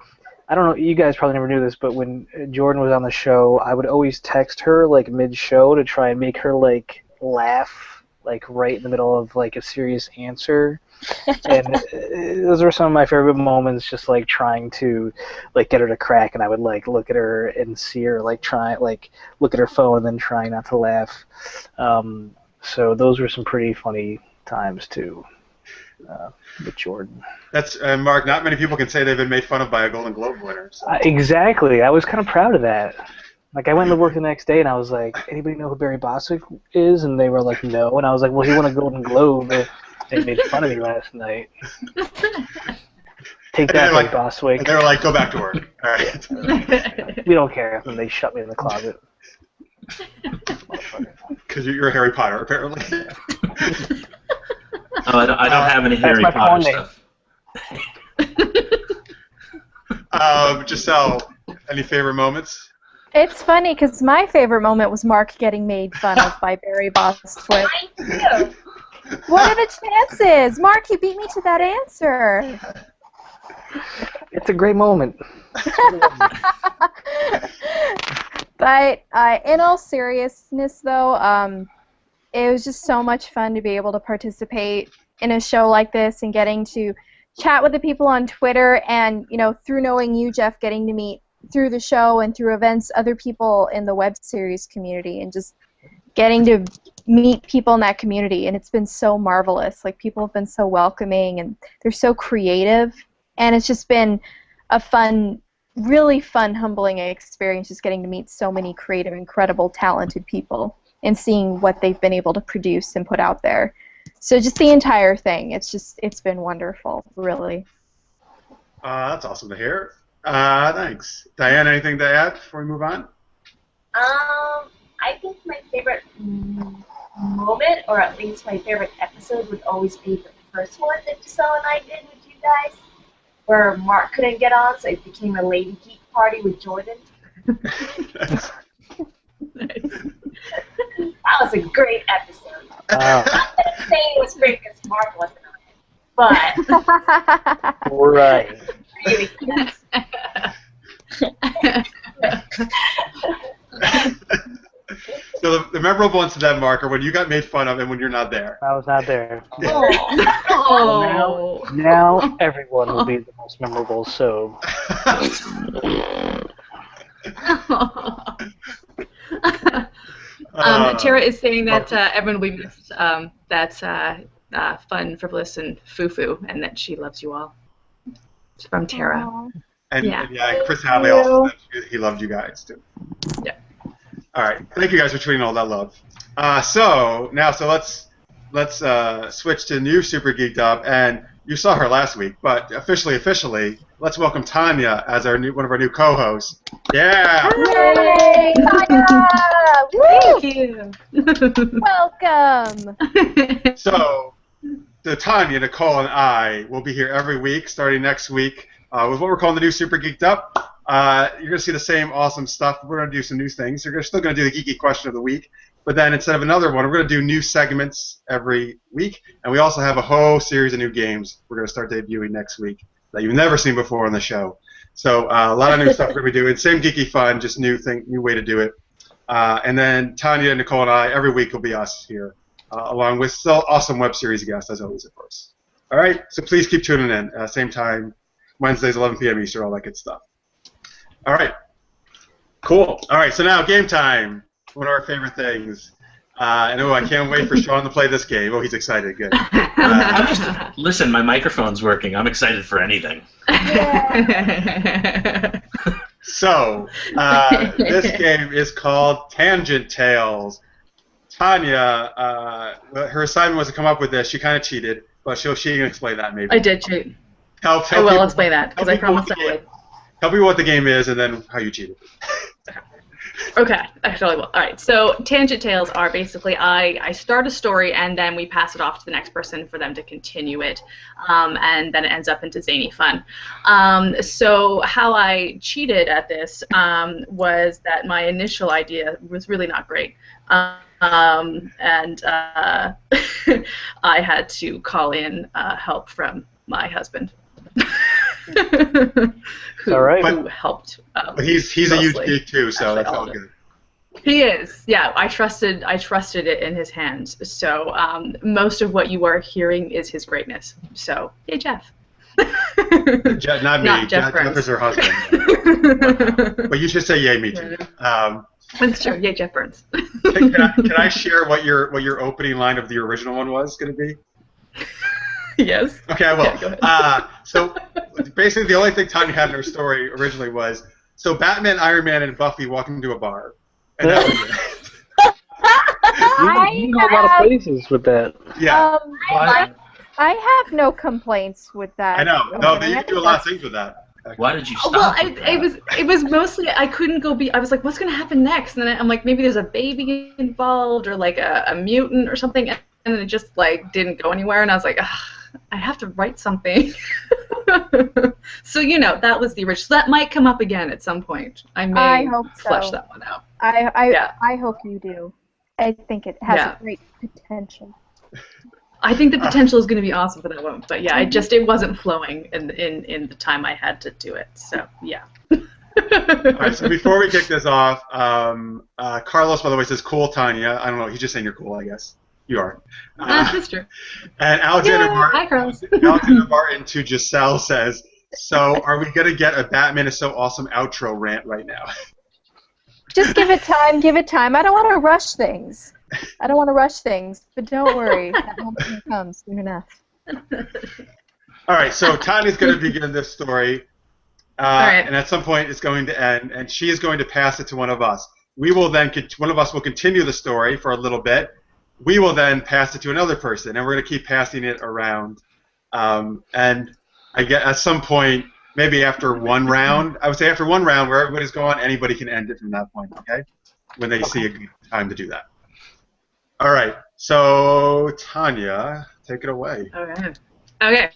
I don't know, you guys probably never knew this, but when Jordan was on the show, I would always text her like mid-show to try and make her like laugh, like right in the middle of like a serious answer. And those were some of my favorite moments, just like trying to like get her to crack, and I would like look at her and see her like look at her phone and then trying not to laugh. So those were some pretty funny times too. With Jordan. That's Mark. Not many people can say they've been made fun of by a Golden Globe winner. So. Exactly. I was kind of proud of that. Like I went to work the next day and I was like, "Anybody know who Barry Bostwick is?" And they were like, "No." And I was like, "Well, he won a Golden Globe. They made fun of me last night." Take that, Barry Bostwick. And they were like, "Go back to work." All right. We don't care. And they shut me in the closet. Because you're Harry Potter, apparently. Oh, I don't have any Harry Potter stuff. Giselle, any favorite moments? It's funny because my favorite moment was Mark getting made fun of by Barry Bostwick. What are the chances? Mark, you beat me to that answer. It's a great moment. But in all seriousness, though, it was just so much fun to be able to participate in a show like this and getting to chat with the people on Twitter and, you know, through knowing you, Jeff, getting to meet through the show and through events other people in the web series community and just getting to meet people in that community. And it's been so marvelous. Like, people have been so welcoming and they're so creative. And it's just been a fun, really fun, humbling experience just getting to meet so many creative, incredible, talented people and seeing what they've been able to produce and put out there. So just the entire thing, it's been wonderful, really. That's awesome to hear. Thanks. Diane, anything to add before we move on? I think my favorite moment, or at least my favorite episode, would always be the first one that Giselle and I did with you guys, where Mark couldn't get on, so it became a Lady Geek party with Jordan. Nice. That was a great episode. Wow. Not that I'm saying it was great because Mark wasn't on it, but Right. really good. So the memorable ones to that, Mark, are when you got made fun of and when you're not there. I was not there. Oh. Now everyone will be the most memorable, so... Tara is saying that everyone will be missed. That's fun, frivolous, and foo-foo, and that she loves you all. It's from Tara. Aww. And Yeah. yeah, Chris Hadley also said he loved you guys too. Yeah. All right, thank you guys for tweeting all that love. So let's switch to new Super Geeked Up, and you saw her last week, but officially, let's welcome Tanya as one of our new co-hosts. Yeah. Yay! Tanya! Thank you. Welcome. So Tanya, Nicole, and I will be here every week, starting next week, with what we're calling the new Super Geeked Up. You're going to see the same awesome stuff. We're going to do some new things. You're still going to do the geeky question of the week, but then instead of another one, we're going to do new segments every week, and we also have a whole series of new games we're going to start debuting next week that you've never seen before on the show. So a lot of new stuff we're going to be doing. Same geeky fun, just new way to do it. And then Tanya, Nicole, and I, every week will be us here, along with still awesome web series guests, as always, of course. All right, so please keep tuning in. Same time, Wednesdays, 11 p.m. Eastern, all that good stuff. All right, cool. All right, so now game time. One of our favorite things. And I can't wait for Shawn to play this game. Oh, he's excited. Good. Listen, my microphone's working. I'm excited for anything. So, this game is called Tangent Tales. Tanya, her assignment was to come up with this. She kind of cheated, but she can explain that maybe. I did cheat. Tell I will people- explain that, because tell I people promised what I the would. game- Tell me what the game is and then how you cheated. Okay, actually, well, all right. So tangent tales are basically I start a story and then we pass it off to the next person for them to continue it, and then it ends up into zany fun. So how I cheated at this was that my initial idea was really not great, and I had to call in help from my husband. Who, All right. who helped. But he's a huge mostly. geek too, so Actually, that's all all of it. good. He is. Yeah, I trusted it in his hands. So most of what you are hearing is his greatness. So, hey, Jeff. Not me. Not Jeff Jeff Burns. is her husband. But you should say yay me too. That's true. Yeah, Jeff Burns. Can I share what your opening line of the original one was going to be? Yes. Okay, I will. Yeah, go ahead. So basically, the only thing Tanya had in her story originally was Batman, Iron Man, and Buffy walk into a bar, and that was it. You can go a lot of places with that. Yeah, I have no complaints with that. I know. No, you I can do a think lot of that's- things with that. Why did you stop? Well, with that? it was mostly I couldn't go I was like, what's gonna happen next? And then I'm like, maybe there's a baby involved or like a mutant or something, and then it just like didn't go anywhere. And I was like, ugh, I have to write something. So that was the original. So that might come up again at some point. I may hope so. flesh that one out. I hope you do. I think it has a great potential. I think the potential is going to be awesome for that one, but yeah, it wasn't flowing in the time I had to do it. So yeah. All right. So before we kick this off, Carlos, by the way, says cool, Tanya. I don't know. He's just saying you're cool, I guess. You are. That's true. And Alexander Hi, Carlos. Martin to Giselle says, so are we going to get a Batman is so awesome outro rant right now? Just give it time. Give it time. I don't want to rush things. But don't worry. That moment comes soon enough. All right. So Tanya's going to begin this story. right. And at some point it's going to end, and she is going to pass it to one of us. We will then, one of us will continue the story for a little bit. We will then pass it to another person, and we're going to keep passing it around. And I get at some point, maybe after one round, I would say after one round where everybody's gone, anybody can end it from that point, okay? When they see a good time to do that. All right. So, Tanya, take it away. Okay.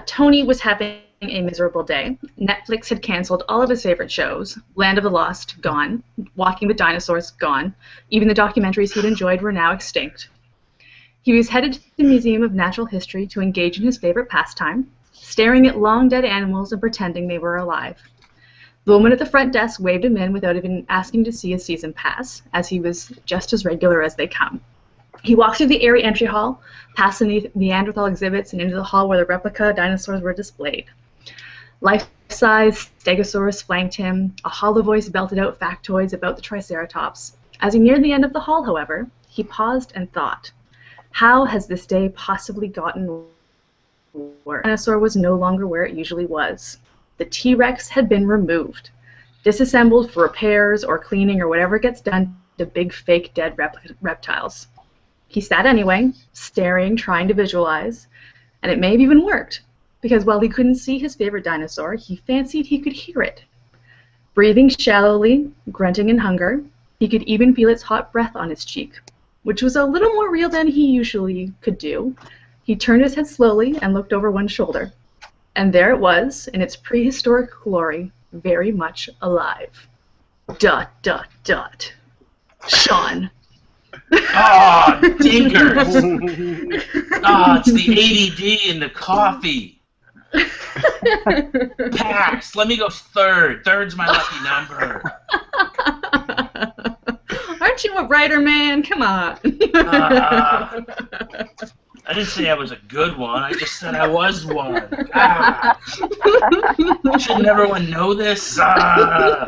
Tony was having a miserable day. Netflix had canceled all of his favorite shows. Land of the Lost, gone. Walking with Dinosaurs, gone. Even the documentaries he'd enjoyed were now extinct. He was headed to the Museum of Natural History to engage in his favorite pastime, staring at long-dead animals and pretending they were alive. The woman at the front desk waved him in without even asking to see his season pass, as he was just as regular as they come. He walked through the airy entry hall, past the Neanderthal exhibits, and into the hall where the replica dinosaurs were displayed. Life-size Stegosaurus flanked him. A hollow voice belted out factoids about the Triceratops. As he neared the end of the hall, however, he paused and thought, how has this day possibly gotten worse? The dinosaur was no longer where it usually was. The T-Rex had been removed, disassembled for repairs or cleaning or whatever gets done to big fake dead reptiles. He sat anyway, staring, trying to visualize, and it may have even worked, because while he couldn't see his favorite dinosaur, he fancied he could hear it. Breathing shallowly, grunting in hunger, he could even feel its hot breath on his cheek, which was a little more real than he usually could do. He turned his head slowly and looked over one shoulder. And there it was, in its prehistoric glory, very much alive. ... Shawn. Oh, dinkers! It's the ADD in the coffee. Pass. Let me go third. Third's my lucky number. Aren't you a writer, man? Come on. I didn't say I was a good one. I just said I was one. Ah. Shouldn't everyone know this? Ah.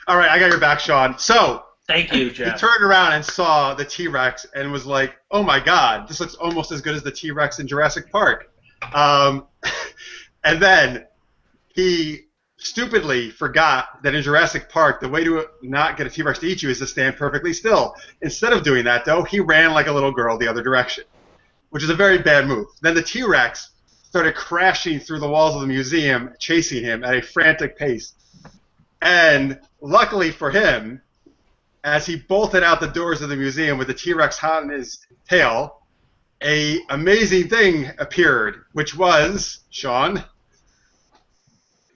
All right, I got your back, Shawn. So, thank you, he Jeff. turned around and saw the T-Rex and was like, oh my god, this looks almost as good as the T-Rex in Jurassic Park. And then he stupidly forgot that in Jurassic Park, the way to not get a T-Rex to eat you is to stand perfectly still. Instead of doing that, though, he ran like a little girl the other direction, which is a very bad move. Then the T-Rex started crashing through the walls of the museum, chasing him at a frantic pace. And luckily for him, as he bolted out the doors of the museum with the T-Rex hot in his tail, an amazing thing appeared, which was, Shawn?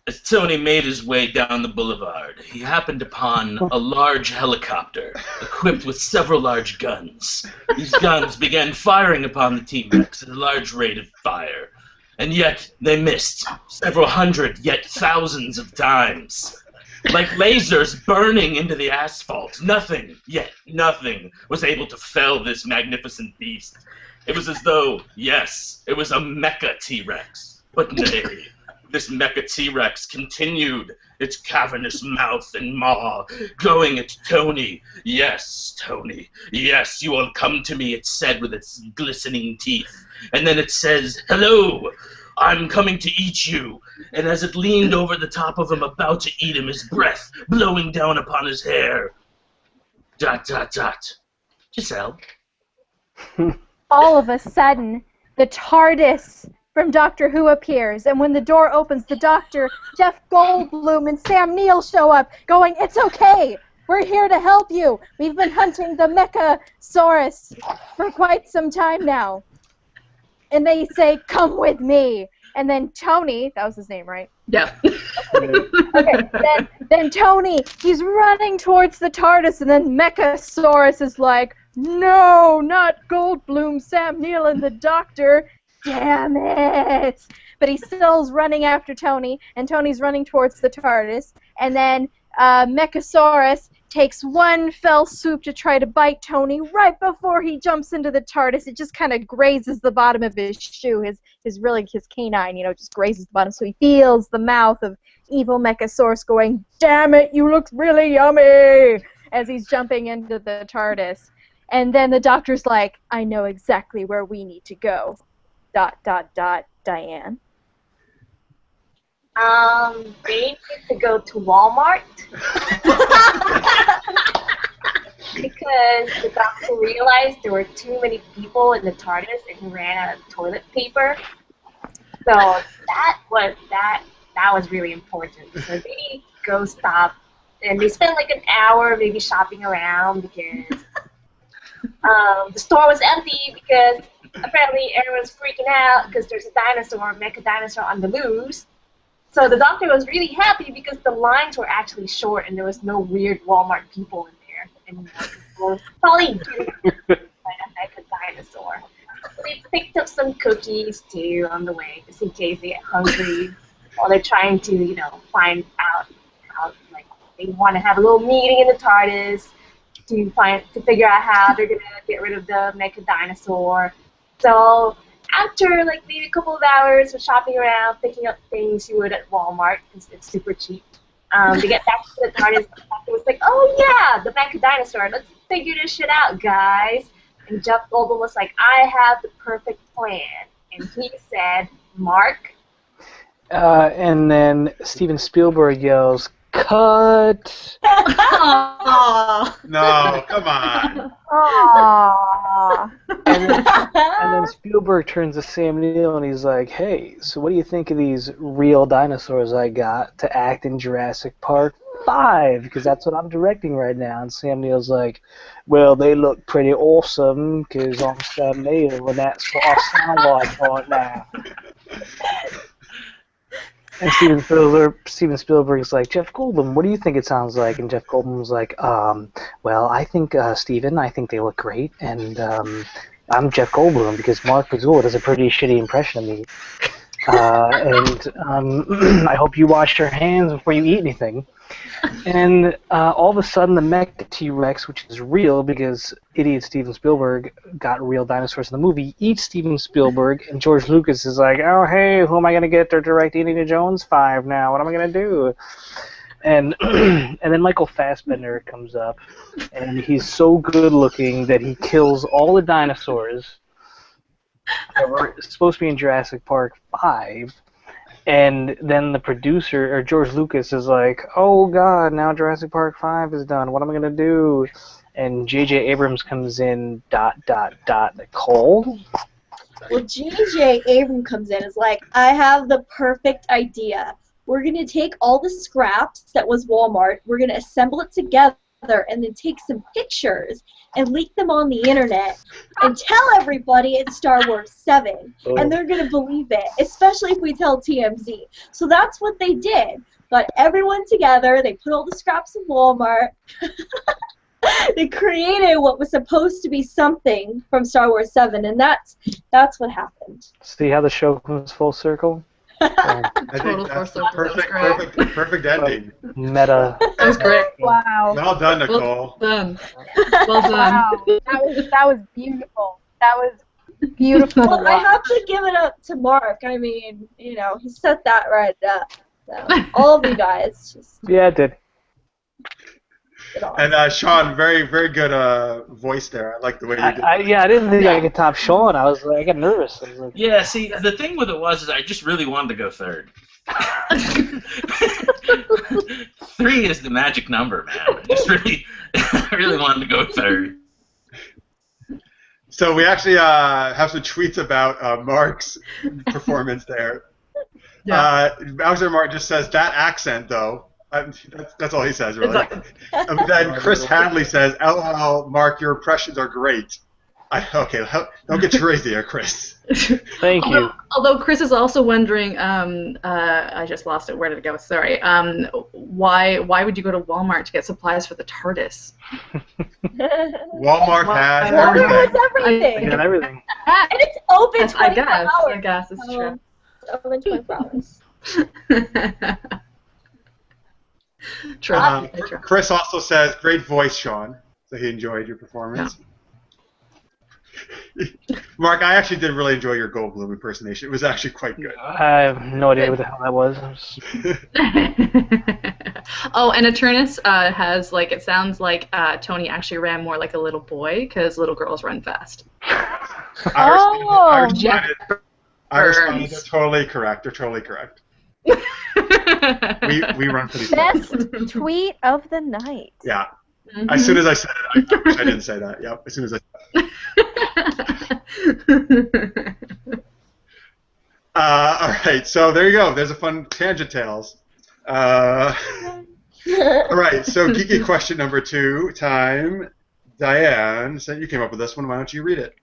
As Tony made his way down the boulevard, he happened upon a large helicopter equipped with several large guns. These guns began firing upon the T-Rex at a large rate of fire, and yet they missed several hundred, yet thousands of times. Like lasers burning into the asphalt, nothing, yet nothing, was able to fell this magnificent beast. It was as though, yes, it was a mecha T-Rex, but nay. This mecha T-Rex continued its cavernous mouth and maw, going at Tony. Yes, Tony. Yes, you will come to me, it said with its glistening teeth. And then it says, hello, I'm coming to eat you. And as it leaned over the top of him, about to eat him, his breath blowing down upon his hair. ... Giselle. All of a sudden, the TARDIS from Doctor Who appears, and when the door opens, the Doctor, Jeff Goldblum, and Sam Neill show up, going, "It's okay! We're here to help you! We've been hunting the Mechasaurus for quite some time now." And they say, "Come with me!" And then Tony, that was his name, right? Yeah. Okay, then Tony, he's running towards the TARDIS, and then Mechasaurus is like, "No, not Goldblum, Sam Neill, and the Doctor. Damn it!" But he still's running after Tony, and Tony's running towards the TARDIS, and then Mechasaurus takes one fell swoop to try to bite Tony. Right before he jumps into the TARDIS, it just kind of grazes the bottom of his shoe, his canine, just grazes the bottom, so he feels the mouth of evil Mechasaurus going, "Damn it, you look really yummy," as he's jumping into the TARDIS. And then the Doctor's like, "I know exactly where we need to go. ... Diane." They need to go to Walmart because the Doctor realized there were too many people in the TARDIS and he ran out of toilet paper. So that was really important. So they go stop and they spend like an hour maybe shopping around because the store was empty because apparently everyone's freaking out because there's a mecha dinosaur on the loose. So the Doctor was really happy because the lines were actually short and there was no weird Walmart people in there. And people were probably getting by a mecha dinosaur. So they picked up some cookies too on the way just in case they get hungry while they're trying to, find out how, like, they want to have a little meeting in the TARDIS to figure out how they're gonna get rid of the mecha dinosaur. So after like maybe a couple of hours of shopping around, picking up things you would at Walmart because it's super cheap, they get back to the TARDIS. The Doctor was like, "Oh yeah, the mecha dinosaur. Let's figure this shit out, guys." And Jeff Goldblum was like, "I have the perfect plan," and he said, "Mark." And then Steven Spielberg yells, "Cut!" No, come on. Aww. And then Spielberg turns to Sam Neill and he's like, "Hey, so what do you think of these real dinosaurs I got to act in Jurassic Park 5? Because that's what I'm directing right now." And Sam Neill's like, "Well, they look pretty awesome because I'm Sam Neill and that's what I sound like right now." And Steven Spielberg's like, "Jeff Goldblum, what do you think it sounds like?" And Jeff Goldblum's like, "Well, I think, Steven, I think they look great, and I'm Jeff Goldblum because Mark Mazzola does a pretty shitty impression of me. And I hope you wash your hands before you eat anything." And all of a sudden, the Mech T-Rex, which is real because idiot Steven Spielberg got real dinosaurs in the movie, eats Steven Spielberg, and George Lucas is like, "Oh, hey, who am I going to get to direct Indiana Jones 5 now? What am I going to do?" And and then Michael Fassbender comes up, and he's so good-looking that he kills all the dinosaurs that were supposed to be in Jurassic Park 5. And then the producer, or George Lucas, is like, "Oh God, now Jurassic Park 5 is done. What am I gonna do?" And J.J. Abrams comes in. ... Nicole. Well, J.J. Abrams comes in and is like, "I have the perfect idea. We're gonna take all the scraps that was Walmart. We're gonna assemble it together, and then take some pictures and leak them on the internet and tell everybody it's Star Wars 7. And they're going to believe it, especially if we tell TMZ. So that's what they did. Got everyone together. They put all the scraps in Walmart. They created what was supposed to be something from Star Wars 7, and that's what happened. See how the show comes full circle? I think that's the perfect ending. Meta. That was great. Wow. Well done, Nicole. Well done. Well done. Wow. That was beautiful. That was beautiful. Well, I have to give it up to Mark. I mean, you know, he set that right up. So, all of you guys, just Yeah, it did. get on. And Shawn, very, very good voice there. I like the way you did. I didn't think I could top Shawn. I got nervous. I was like, Yeah, see, the thing with it was is I just really wanted to go third. 3 is the magic number, man. I really wanted to go third. So we actually have some tweets about Mark's performance there. Bowser Mark just says, that accent, though. That's all he says, really. And then Chris Hadley says, LOL, Mark, your impressions are great. Okay, don't get too crazy there, Chris. thank you. Although Chris is also wondering, I just lost it. Where did it go? Sorry. Why would you go to Walmart to get supplies for the TARDIS? Walmart has Walmart has everything. everything. And everything. And it's open 24 I hours. guess it's true. It's open 24 hours. True. Chris also says, great voice, Shawn. So he enjoyed your performance. Mark, I actually did really enjoy your Goldblum impersonation. It was actually quite good. I have no idea what the hell that was. Oh, and Eternus has, like, it sounds like Tony actually ran more like a little boy, because little girls run fast. I responded, Burns. they're totally correct. They're totally correct. we run for these. Best tweet of the night. Yeah. Mm-hmm. As soon as I said it, I wish I didn't say that. Yep. As soon as I said it. All right. So there you go. There's a fun tangent tales. All right. So geeky question number 2 time. Diane, so you came up with this one. Why don't you read it?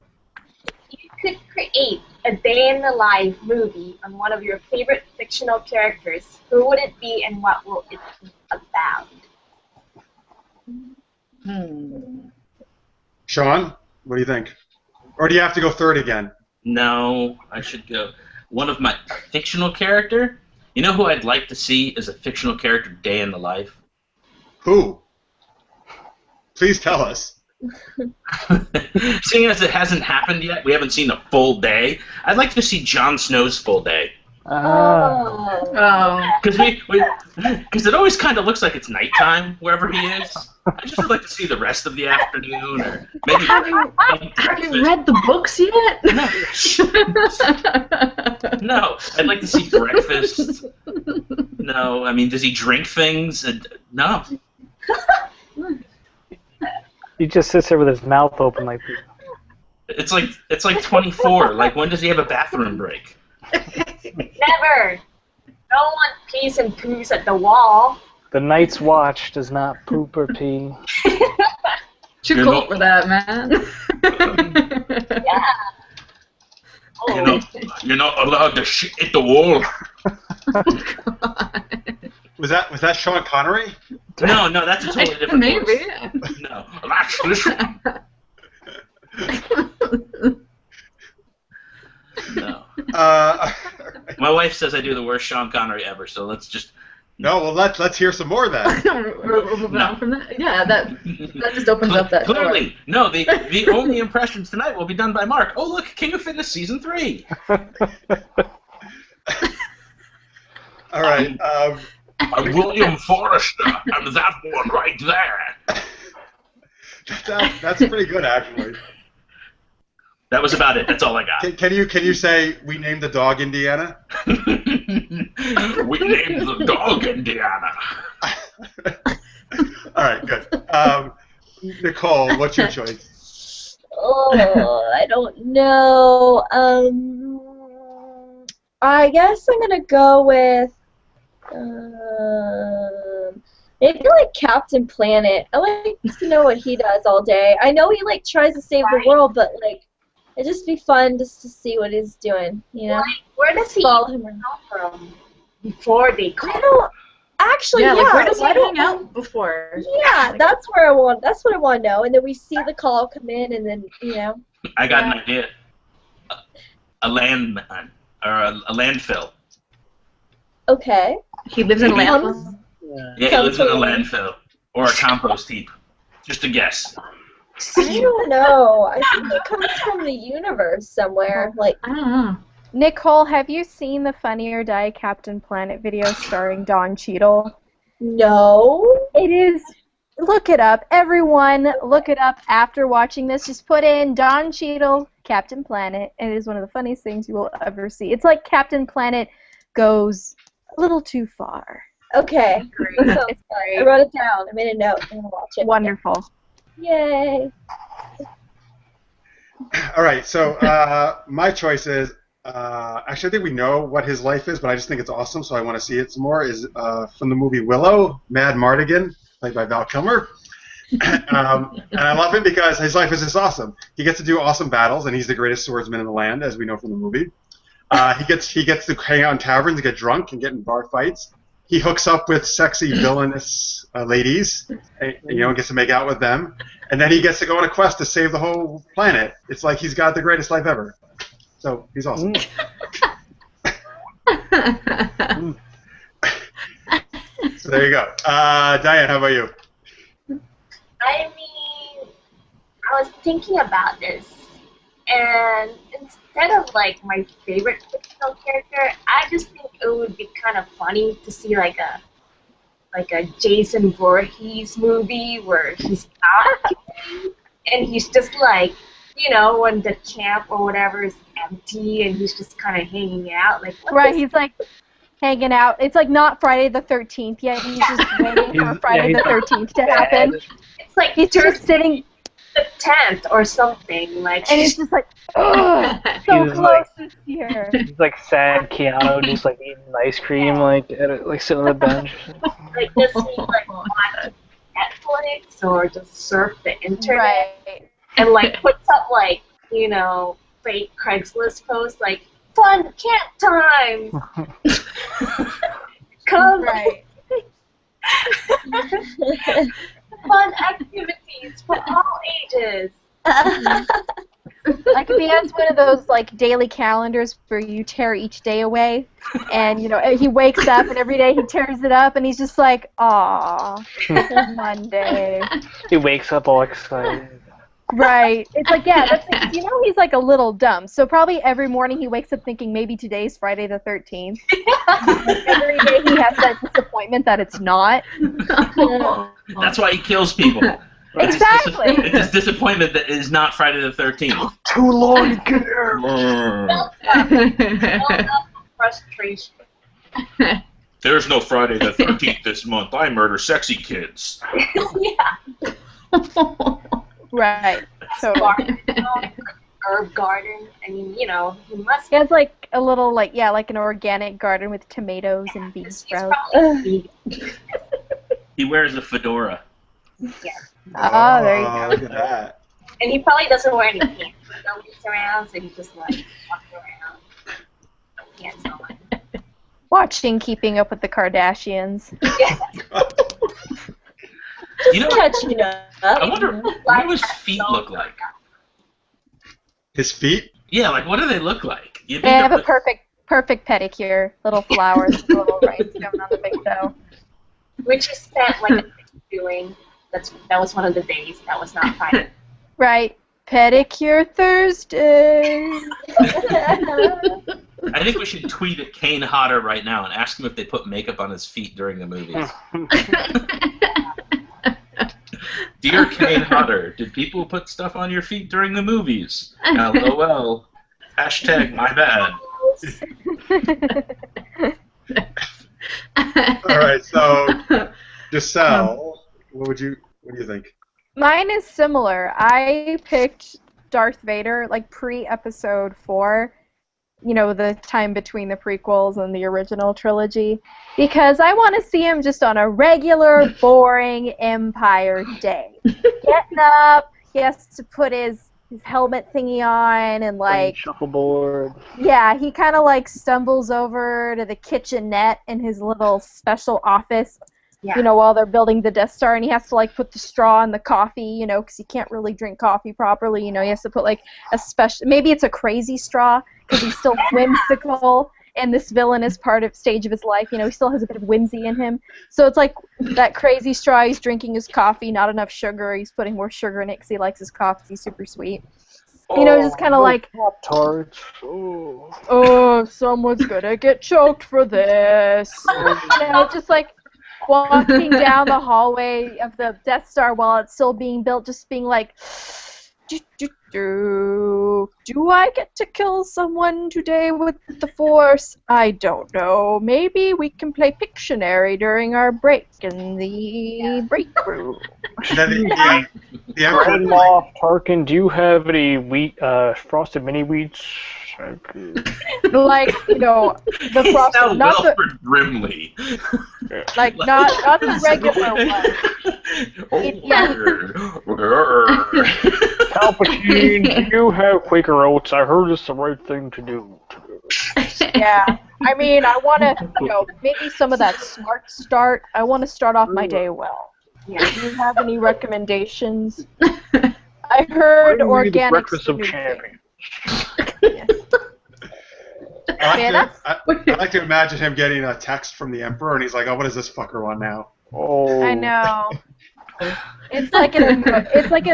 You could create a day in the life movie on one of your favorite fictional characters. Who would it be, and what will it be about? Shawn, what do you think? Or do you have to go third again? No, I should go. One of my fictional character? You know who I'd like to see as a fictional character day in the life? Who? Please tell us. Seeing as it hasn't happened yet, we haven't seen a full day. I'd like to see Jon Snow's full day. Because it always kind of looks like it's nighttime wherever he is. I just would like to see the rest of the afternoon, or maybe. Have you read the books yet? No, I'd like to see breakfast. No, I mean, does he drink things? No. He just sits there with his mouth open like. It's like 24. Like, when does he have a bathroom break? Never. No one pees and poos at the wall. The Night's Watch does not poop or pee. Too cold for that, man. Yeah. Oh. You're not allowed to shit at the wall. Was that Sean Connery? No, that's a totally different Maybe. voice. No, that's this one. No. My wife says I do the worst Sean Connery ever, so let's just. No, well let's hear some more then. We're moving on from that. Yeah, that just opens up that clearly. door. No, the only impressions tonight will be done by Mark. Oh look, King of Fitness season 3. All right. I'm William Forrester, and that one right there. That's pretty good, actually. That was about it. That's all I got. Can you say we named the dog Indiana? We named the dog Indiana. All right, good. Nicole, what's your choice? Oh, I don't know. I guess I'm gonna go with. Maybe like Captain Planet. I like to know what he does all day. I know he like tries to save the world, but like it'd just be fun just to see what he's doing, you know? Like, where does he Follow come him around. from before they I come? don't actually. Yeah, Yeah, like where does he why don't hang out before? Yeah, that's where I want. That's what I want to know. And then we see the call come in, and then you know. I got an idea. A landmine or a landfill. Okay. He lives in a Maybe. landfill. Yeah, he lives in a landfill or a compost heap. Just a guess. I don't know. I think it comes from the universe somewhere. Like, I don't know. Nicole, have you seen the Funny or Die Captain Planet video starring Don Cheadle? no. It is. Look it up. Everyone, look it up after watching this. Just put in Don Cheadle, Captain Planet, and it is one of the funniest things you will ever see. It's like Captain Planet goes a little too far. Okay. That sounds It's fun. I great. wrote it down. I made a note. I'm gonna watch it. Wonderful. Yay. All right, so my choice is actually I think we know what his life is, but I just think it's awesome, so I want to see it some more. Is from the movie Willow, Mad Mardigan, played by Val Kilmer, and I love him because his life is just awesome. He gets to do awesome battles, and he's the greatest swordsman in the land, as we know from the movie. He gets to hang out in taverns, get drunk, and get in bar fights. He hooks up with sexy villainous ladies, and, gets to make out with them, and then he gets to go on a quest to save the whole planet. It's like he's got the greatest life ever. So he's awesome. So there you go. Diane, how about you? I mean, I was thinking about this, and instead of like my favorite fictional character, I just think it would be kind of funny to see like a Jason Voorhees movie where he's not killing, and he's just like, when the camp or whatever is empty, and he's just kind of hanging out, like what Right, is- he's like hanging out. It's like not Friday the 13th yet. He's just waiting for Friday the 13th to happen. It's like He's just sitting, the 10th or something, like and he's just like, ugh, so He's close like- this year. He's like sad Keanu, just like eating ice cream, like sitting on the bench. like does he like watch Netflix or just surf the internet Right. and like puts up like fake Craigslist posts like fun camp time. Come Right. fun activities for all ages. Like if he has one of those like daily calendars where you tear each day away, and he wakes up and every day he tears it up, and he's just like, "Aw, it's Monday." He wakes up all excited. Right. It's like, yeah, that's he's like a little dumb. So probably every morning he wakes up thinking maybe today's Friday the 13th. Every day he has that disappointment that it's not. That's why he kills people. Exactly. It's his disappointment that it is not Friday the 13th. Too long to get here. Frustration. There's no Friday the 13th this month. I murder sexy kids. Yeah. Right. So Herb garden. I mean, he must. he has like a little like an organic garden with tomatoes and bean He's sprouts. probably vegan. He wears a fedora. Oh, there you go. Look at that. And he probably doesn't wear any pants. Nobody's around, so he's just like walking around. No pants on. Watching Keeping Up with the Kardashians. Yeah. Catching up. I wonder what do his feet look like? His feet? Yeah, like what do they look like? You They think have they're- a perfect pedicure. Little flowers, little rhinestones on the big toe. Which he spent like doing. That was one of the days. That was not Friday. Right. Pedicure Thursday. I think we should tweet at Kane Hodder right now and ask him if they put makeup on his feet during the movies. Dear Kane Hodder, did people put stuff on your feet during the movies? LOL. Hashtag my bad. All right, so Giselle, what do you think? Mine is similar. I picked Darth Vader like pre-episode 4 you know, the time between the prequels and the original trilogy, because I want to see him just on a regular, boring Empire day. Getting up, he has to put his helmet thingy on and like shuffleboard. Yeah, he kind of like stumbles over to the kitchenette in his little special office, Yeah. you know, while they're building the Death Star, and he has to like put the straw in the coffee, you know, because he can't really drink coffee properly. You know, he has to put like a special, maybe it's a crazy straw because he's still whimsical. And this villainous stage of his life, you know, he still has a bit of whimsy in him. So it's like that crazy straw, he's drinking his coffee, not enough sugar, he's putting more sugar in it because he likes his coffee super sweet. You know, just kind of like, Pop-Tarts. Someone's gonna get choked for this. You know, just like walking down the hallway of the Death Star while it's still being built, just being like, do I get to kill someone today with the Force? I don't know. Maybe we can play Pictionary during our break in the break room. And then the Grand Emperor, Moff Tarkin, do you have any frosted mini wheats? Like, you know, the Now frosted, not the, Wilford Brimley. like not the regular one. Palpatine, do you have Quaker Oats? I heard it's the right thing to do. Yeah, I mean, I want to, you know, maybe some of that smart start. I want to start off my day well. Yeah. Do you have any recommendations? I heard organic. Breakfast of Champions. Yes. I like to imagine him getting a text from the Emperor, and he's like, "Oh, what does this fucker want now?" Oh. I know. It's like it's like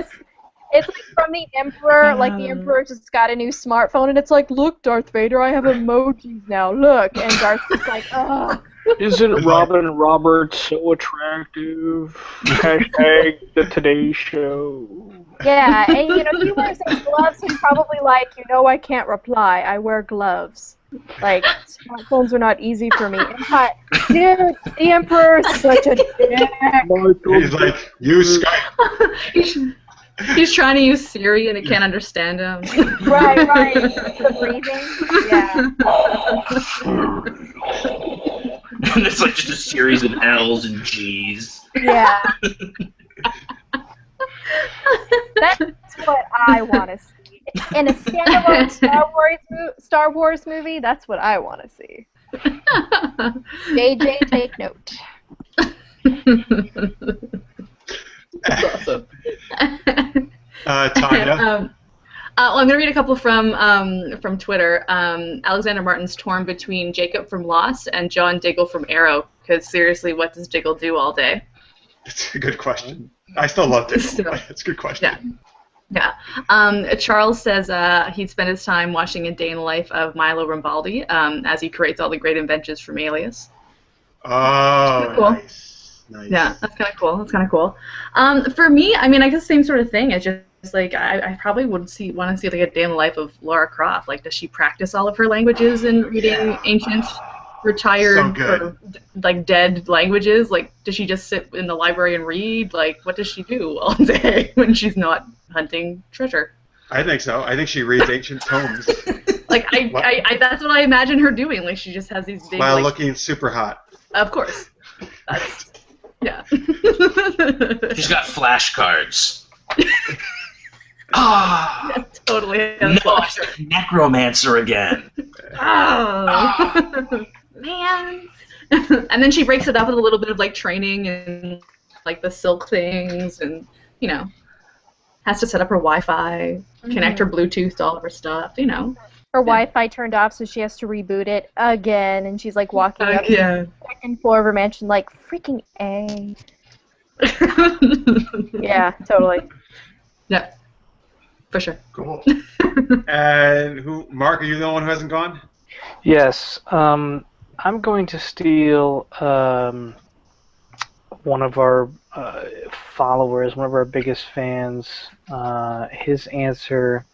from the Emperor. Like the Emperor just got a new smartphone, and it's like, "Look, Darth Vader, I have emojis now. Look." And Darth's just like, "Ugh." Isn't Robin Roberts so attractive? Hashtag the Today Show. Yeah, and you know, he wears his gloves. He's probably like, you know, I can't reply. I wear gloves. Like, smartphones are not easy for me. Dude, the Emperor is such a dick. He's like, "Use Skype." He's trying to use Siri and it can't understand him. Right. The breathing. Yeah. And it's like just a series of L's and G's. Yeah. That's what I want to see. In a standalone Star Wars movie, that's what I want to see. JJ, take note. That's awesome. Tanya. Well, I'm going to read a couple from Twitter. Alexander Martin's torn between Jacob from Lost and John Diggle from Arrow, because seriously, what does Diggle do all day? It's a good question. I still love Diggle. It's a good question. Yeah. Charles says he'd spend his time watching A Day in the Life of Milo Rambaldi as he creates all the great inventions from Alias. Oh, Cool. nice. Yeah, that's kind of cool. For me, I mean, I guess the same sort of thing. It's just like I probably want to see like a day in the life of Lara Croft. Like, does she practice all of her languages and reading ancient, retired, or, like dead languages? Like, does she just sit in the library and read? Like, what does she do all day when she's not hunting treasure? I think so. I think she reads ancient tomes. Like, I that's what I imagine her doing. Like, she just has these big. While like, looking super hot. Of course. Yeah. She's got flashcards. Ah, Yeah, totally. necromancer again. Oh, man. And then she breaks it up with a little bit of like training and like the silk things, and you know, has to set up her Wi-Fi, connect her Bluetooth to all of her stuff. You know, Her Wi-Fi turned off, so she has to reboot it again, and she's like walking up to the second floor of her mansion, like freaking A. Yeah, totally. Yeah, for sure. Cool. And Mark, are you the one who hasn't gone? Yes. I'm going to steal one of our followers, one of our biggest fans. His answer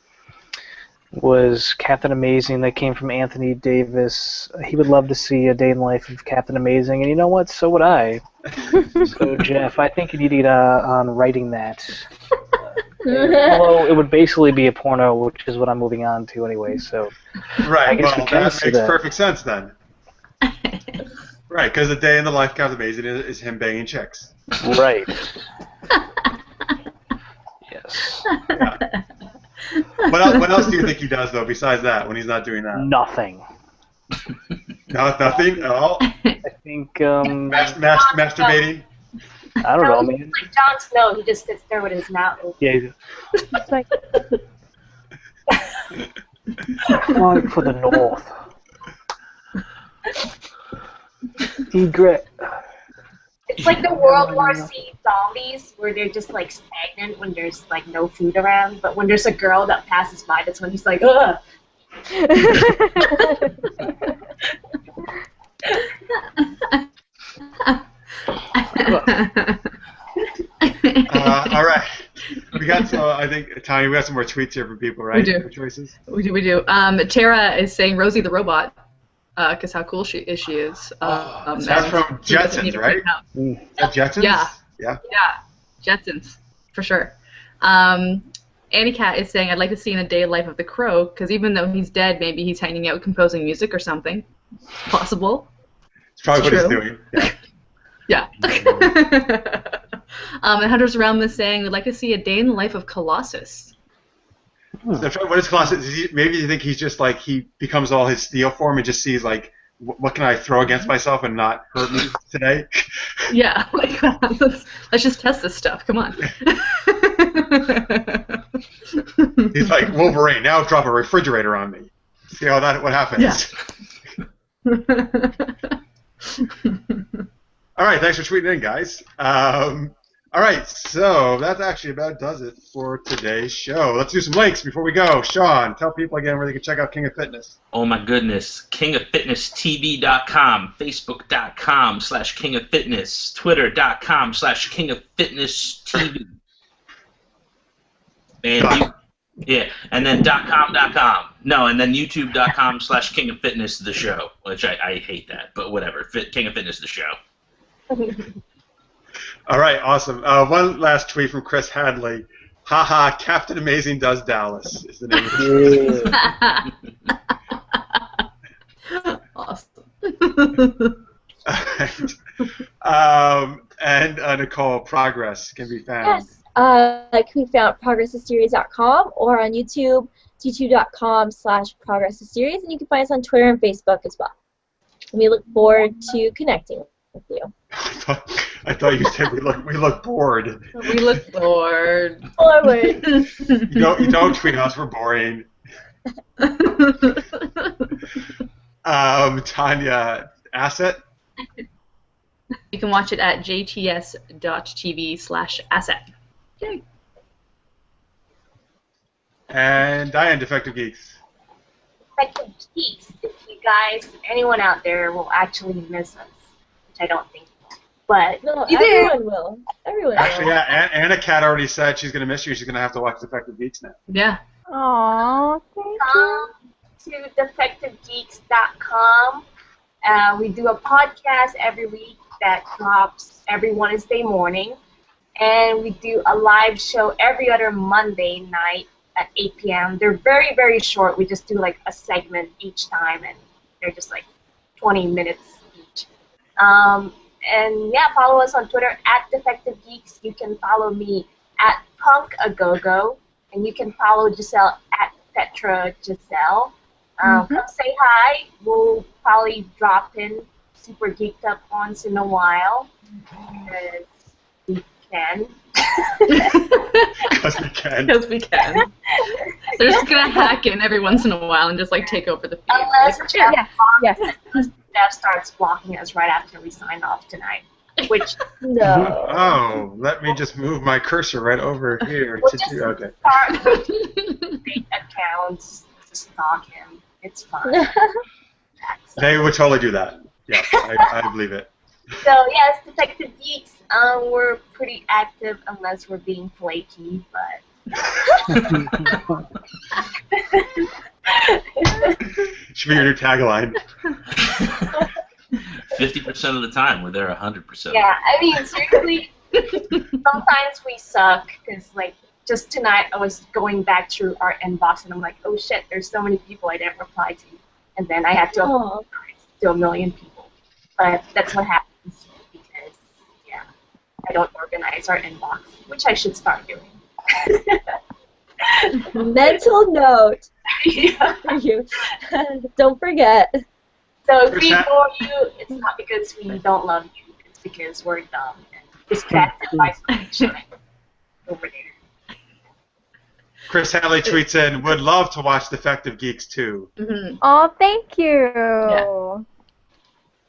was Captain Amazing. That came from Anthony Davis. He would love to see A Day in the Life of Captain Amazing, and you know what? So would I. So, Jeff, I think you need to get on writing that. Although it would basically be a porno, which is what I'm moving on to anyway. So Right. I guess Well, we can that see makes that. perfect sense then. Right, because the day in the life of Captain Amazing is him banging chicks. Right. Yes. Yeah. What else do you think he does though besides that when he's not doing that? Nothing. No, nothing at all. I think Masturbating. I don't know, man. Like Jon Snow, he just sits there with his mouth open. Yeah. It's like, Fight for the North. Egret. It's like the World War C zombies, where they're just like stagnant when there's like no food around. But when there's a girl that passes by, that's when he's like, ugh. All right. We got I think Tanya, we got some more tweets here from people, right? We do. For choices. We do. Tara is saying Rosie the robot, because how cool she is. That's And from she doesn't need Jetsons, to right? clean up. Is that Jetsons? Yeah. Yeah. Yeah, Jetsons, for sure. Annie Cat is saying, I'd like to see in the day life of the Crow, because even though he's dead, maybe he's hanging out composing music or something. Possible. It's probably It's what true. he's doing. Yeah. Yeah. And Hunter's Realm is saying, we'd like to see a day in the life of Colossus. What is Colossus? Maybe you think he's just like he becomes all his steel form and just sees like what can I throw against myself and not hurt me today? Yeah, like, let's just test this stuff. Come on. He's like Wolverine. Now drop a refrigerator on me. See how what happens. Yeah. All right, thanks for tweeting in, guys. All right, so that actually about does it for today's show. Let's do some links before we go. Shawn, tell people again where they can check out King of Fitness. Oh my goodness. KingofFitnessTV.com, Facebook.com/King of Fitness, Twitter.com/King of Fitness TV. And and then .com. No, and then YouTube.com/King of Fitness the show, which I hate that, but whatever. King of Fitness the show. All right, awesome. One last tweet from Chris Hadley. Haha, Captain Amazing does Dallas is the name of the Awesome. All right. And Nicole, Progress can be found. Yes. Can be found at progresstheseries.com or on YouTube, youtube.com/progresstheseries, and you can find us on Twitter and Facebook as well. And we look forward to connecting with you. I thought you said we look bored. We look bored. Forward. You don't tweet us. We're boring. Tanya, Asset. You can watch it at jts.tv/asset. Yay. And Diane, Defective Geeks. Defective Geeks, if anyone out there will actually miss us, which I don't think. But No, you everyone will. Everyone Actually, will. yeah, Anna Cat already said she's going to miss you. She's going to have to watch Defective Geeks now. Yeah. Aww, thank come to defectivegeeks.com. We do a podcast every week that drops every Wednesday morning. And we do a live show every other Monday night at 8 p.m. They're very, very short. We just do like a segment each time, and they're just like 20 minutes each. And yeah, follow us on Twitter at Defective Geeks. You can follow me at Punkagogo, and you can follow Giselle at Petra Giselle. Come say hi. We'll probably drop in Super Geeked Up once in a while. Because we can. Because we can. Because we can. They're just going to hack in every once in a while and just like take over the feed. Unless Like, Jeff, Yes. Jeff starts blocking us right after we sign off tonight. Which No. Oh, let me just move my cursor right over here. we'll just Okay. start fake accounts to stalk him. It's fun. They would totally do that. Yeah, I believe it. So yes, Defective Geeks. We're pretty active unless we're being flaky, but. Should be your new tagline. 50% of the time, we're there 100%. Yeah, I mean seriously. Sometimes we suck because like just tonight I was going back through our inbox and I'm like, oh shit, there's so many people I didn't reply to. And then I had to apologize to a million people. But that's what happens because, yeah, I don't organize our inbox, which I should start doing. Mental note Yeah. for you. Don't forget. So if we ignore you, it's not because we don't love you. It's because we're dumb and distracted by something over there. Chris Hadley tweets in, would love to watch Defective Geeks too. Mm-hmm. Oh, thank you. Yeah.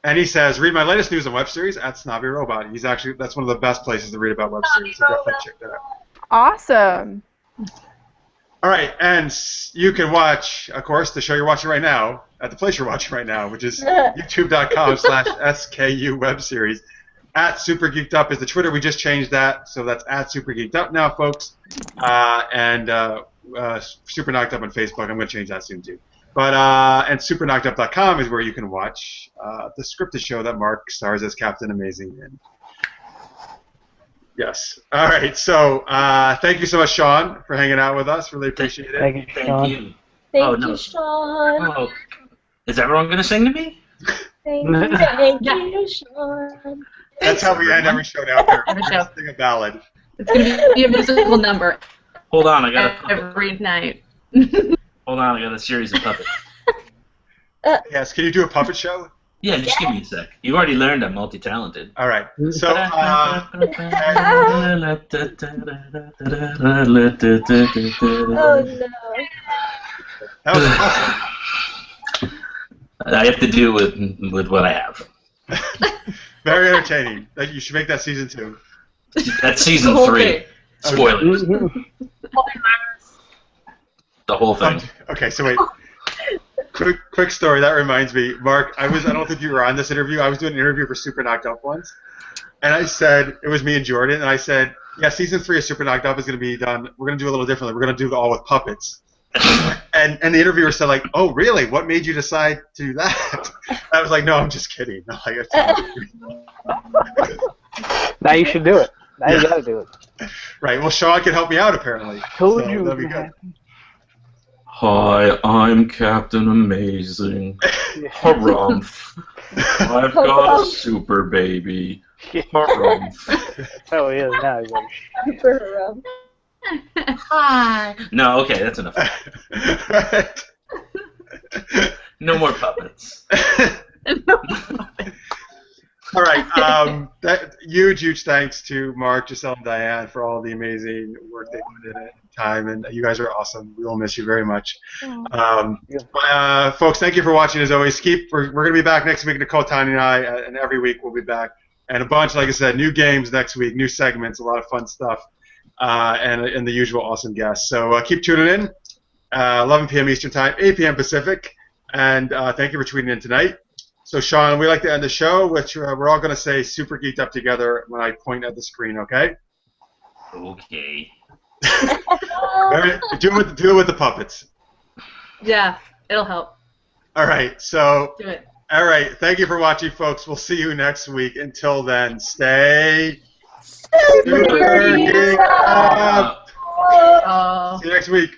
And he says, read my latest news on web series at Snobby Robot. That's one of the best places to read about web series, so definitely check that out. Awesome. All right, and you can watch, of course, the show you're watching right now at the place you're watching right now, which is youtube.com/SKU web series. At Super Geeked Up is the Twitter. We just changed that, so that's at Super Geeked Up now, folks. And Super Knocked Up on Facebook. I'm going to change that soon, too. But and superknockedup.com is where you can watch the scripted show that Mark stars as Captain Amazing in. Yes. All right. So thank you so much, Shawn, for hanging out with us. Really appreciate it. Thank you, Thank Shawn. you. Thank you, Shawn. Oh, is everyone going to sing to me? Thank you, Shawn. That's how we end every show now. Every show. Sing a ballad. It's going to be a musical number Hold on, I got a puppet. every night. Hold on, I got a series of puppets. Yes. Can you do a puppet show? Yeah, just give me a sec. You've already learned I'm multi-talented. All right. So Oh no. that was awesome. I have to do with what I have. Very entertaining. You should make that season 2. That's season The whole 3. thing. Spoilers. The whole thing. Okay, so wait. Quick story. That reminds me, Mark. I don't think you were on this interview. I was doing an interview for Super Knocked Up once, and I said it was me and Jordan, and I said, yeah, season 3 of Super Knocked Up is going to be done. We're going to do it a little differently. We're going to do it all with puppets. And the interviewer said, like, oh, really? What made you decide to do that? I was like, no, I'm just kidding. No, Now you should do it. Now you gotta do it. Right. Well, Shawn can help me out apparently. Told So you. that'd be good. Hi, I'm Captain Amazing. Harumph. I've got a super baby. Harumph. That's how he is now. He's like, Super hero. Hi. No, okay, that's enough. Right. No more puppets. All right. Huge thanks to Mark, Giselle, and Diane for all the amazing work they put in it, time, and you guys are awesome. We will miss you very much. Folks, thank you for watching as always. We're going to be back next week, Nicole, Tanya, and I, and every week we'll be back. And a bunch, like I said, new games next week, new segments, a lot of fun stuff, and the usual awesome guests. So keep tuning in. 11 p.m. Eastern Time, 8 p.m. Pacific. And thank you for tweeting in tonight. So, Shawn, we like to end the show, which we're all going to say Super Geeked Up together when I point at the screen, okay? Okay. Do it with the puppets. Yeah, it'll help. All right, so... Do it. All right, thank you for watching, folks. We'll see you next week. Until then, stay... Super Geeked Up! Oh. See you next week.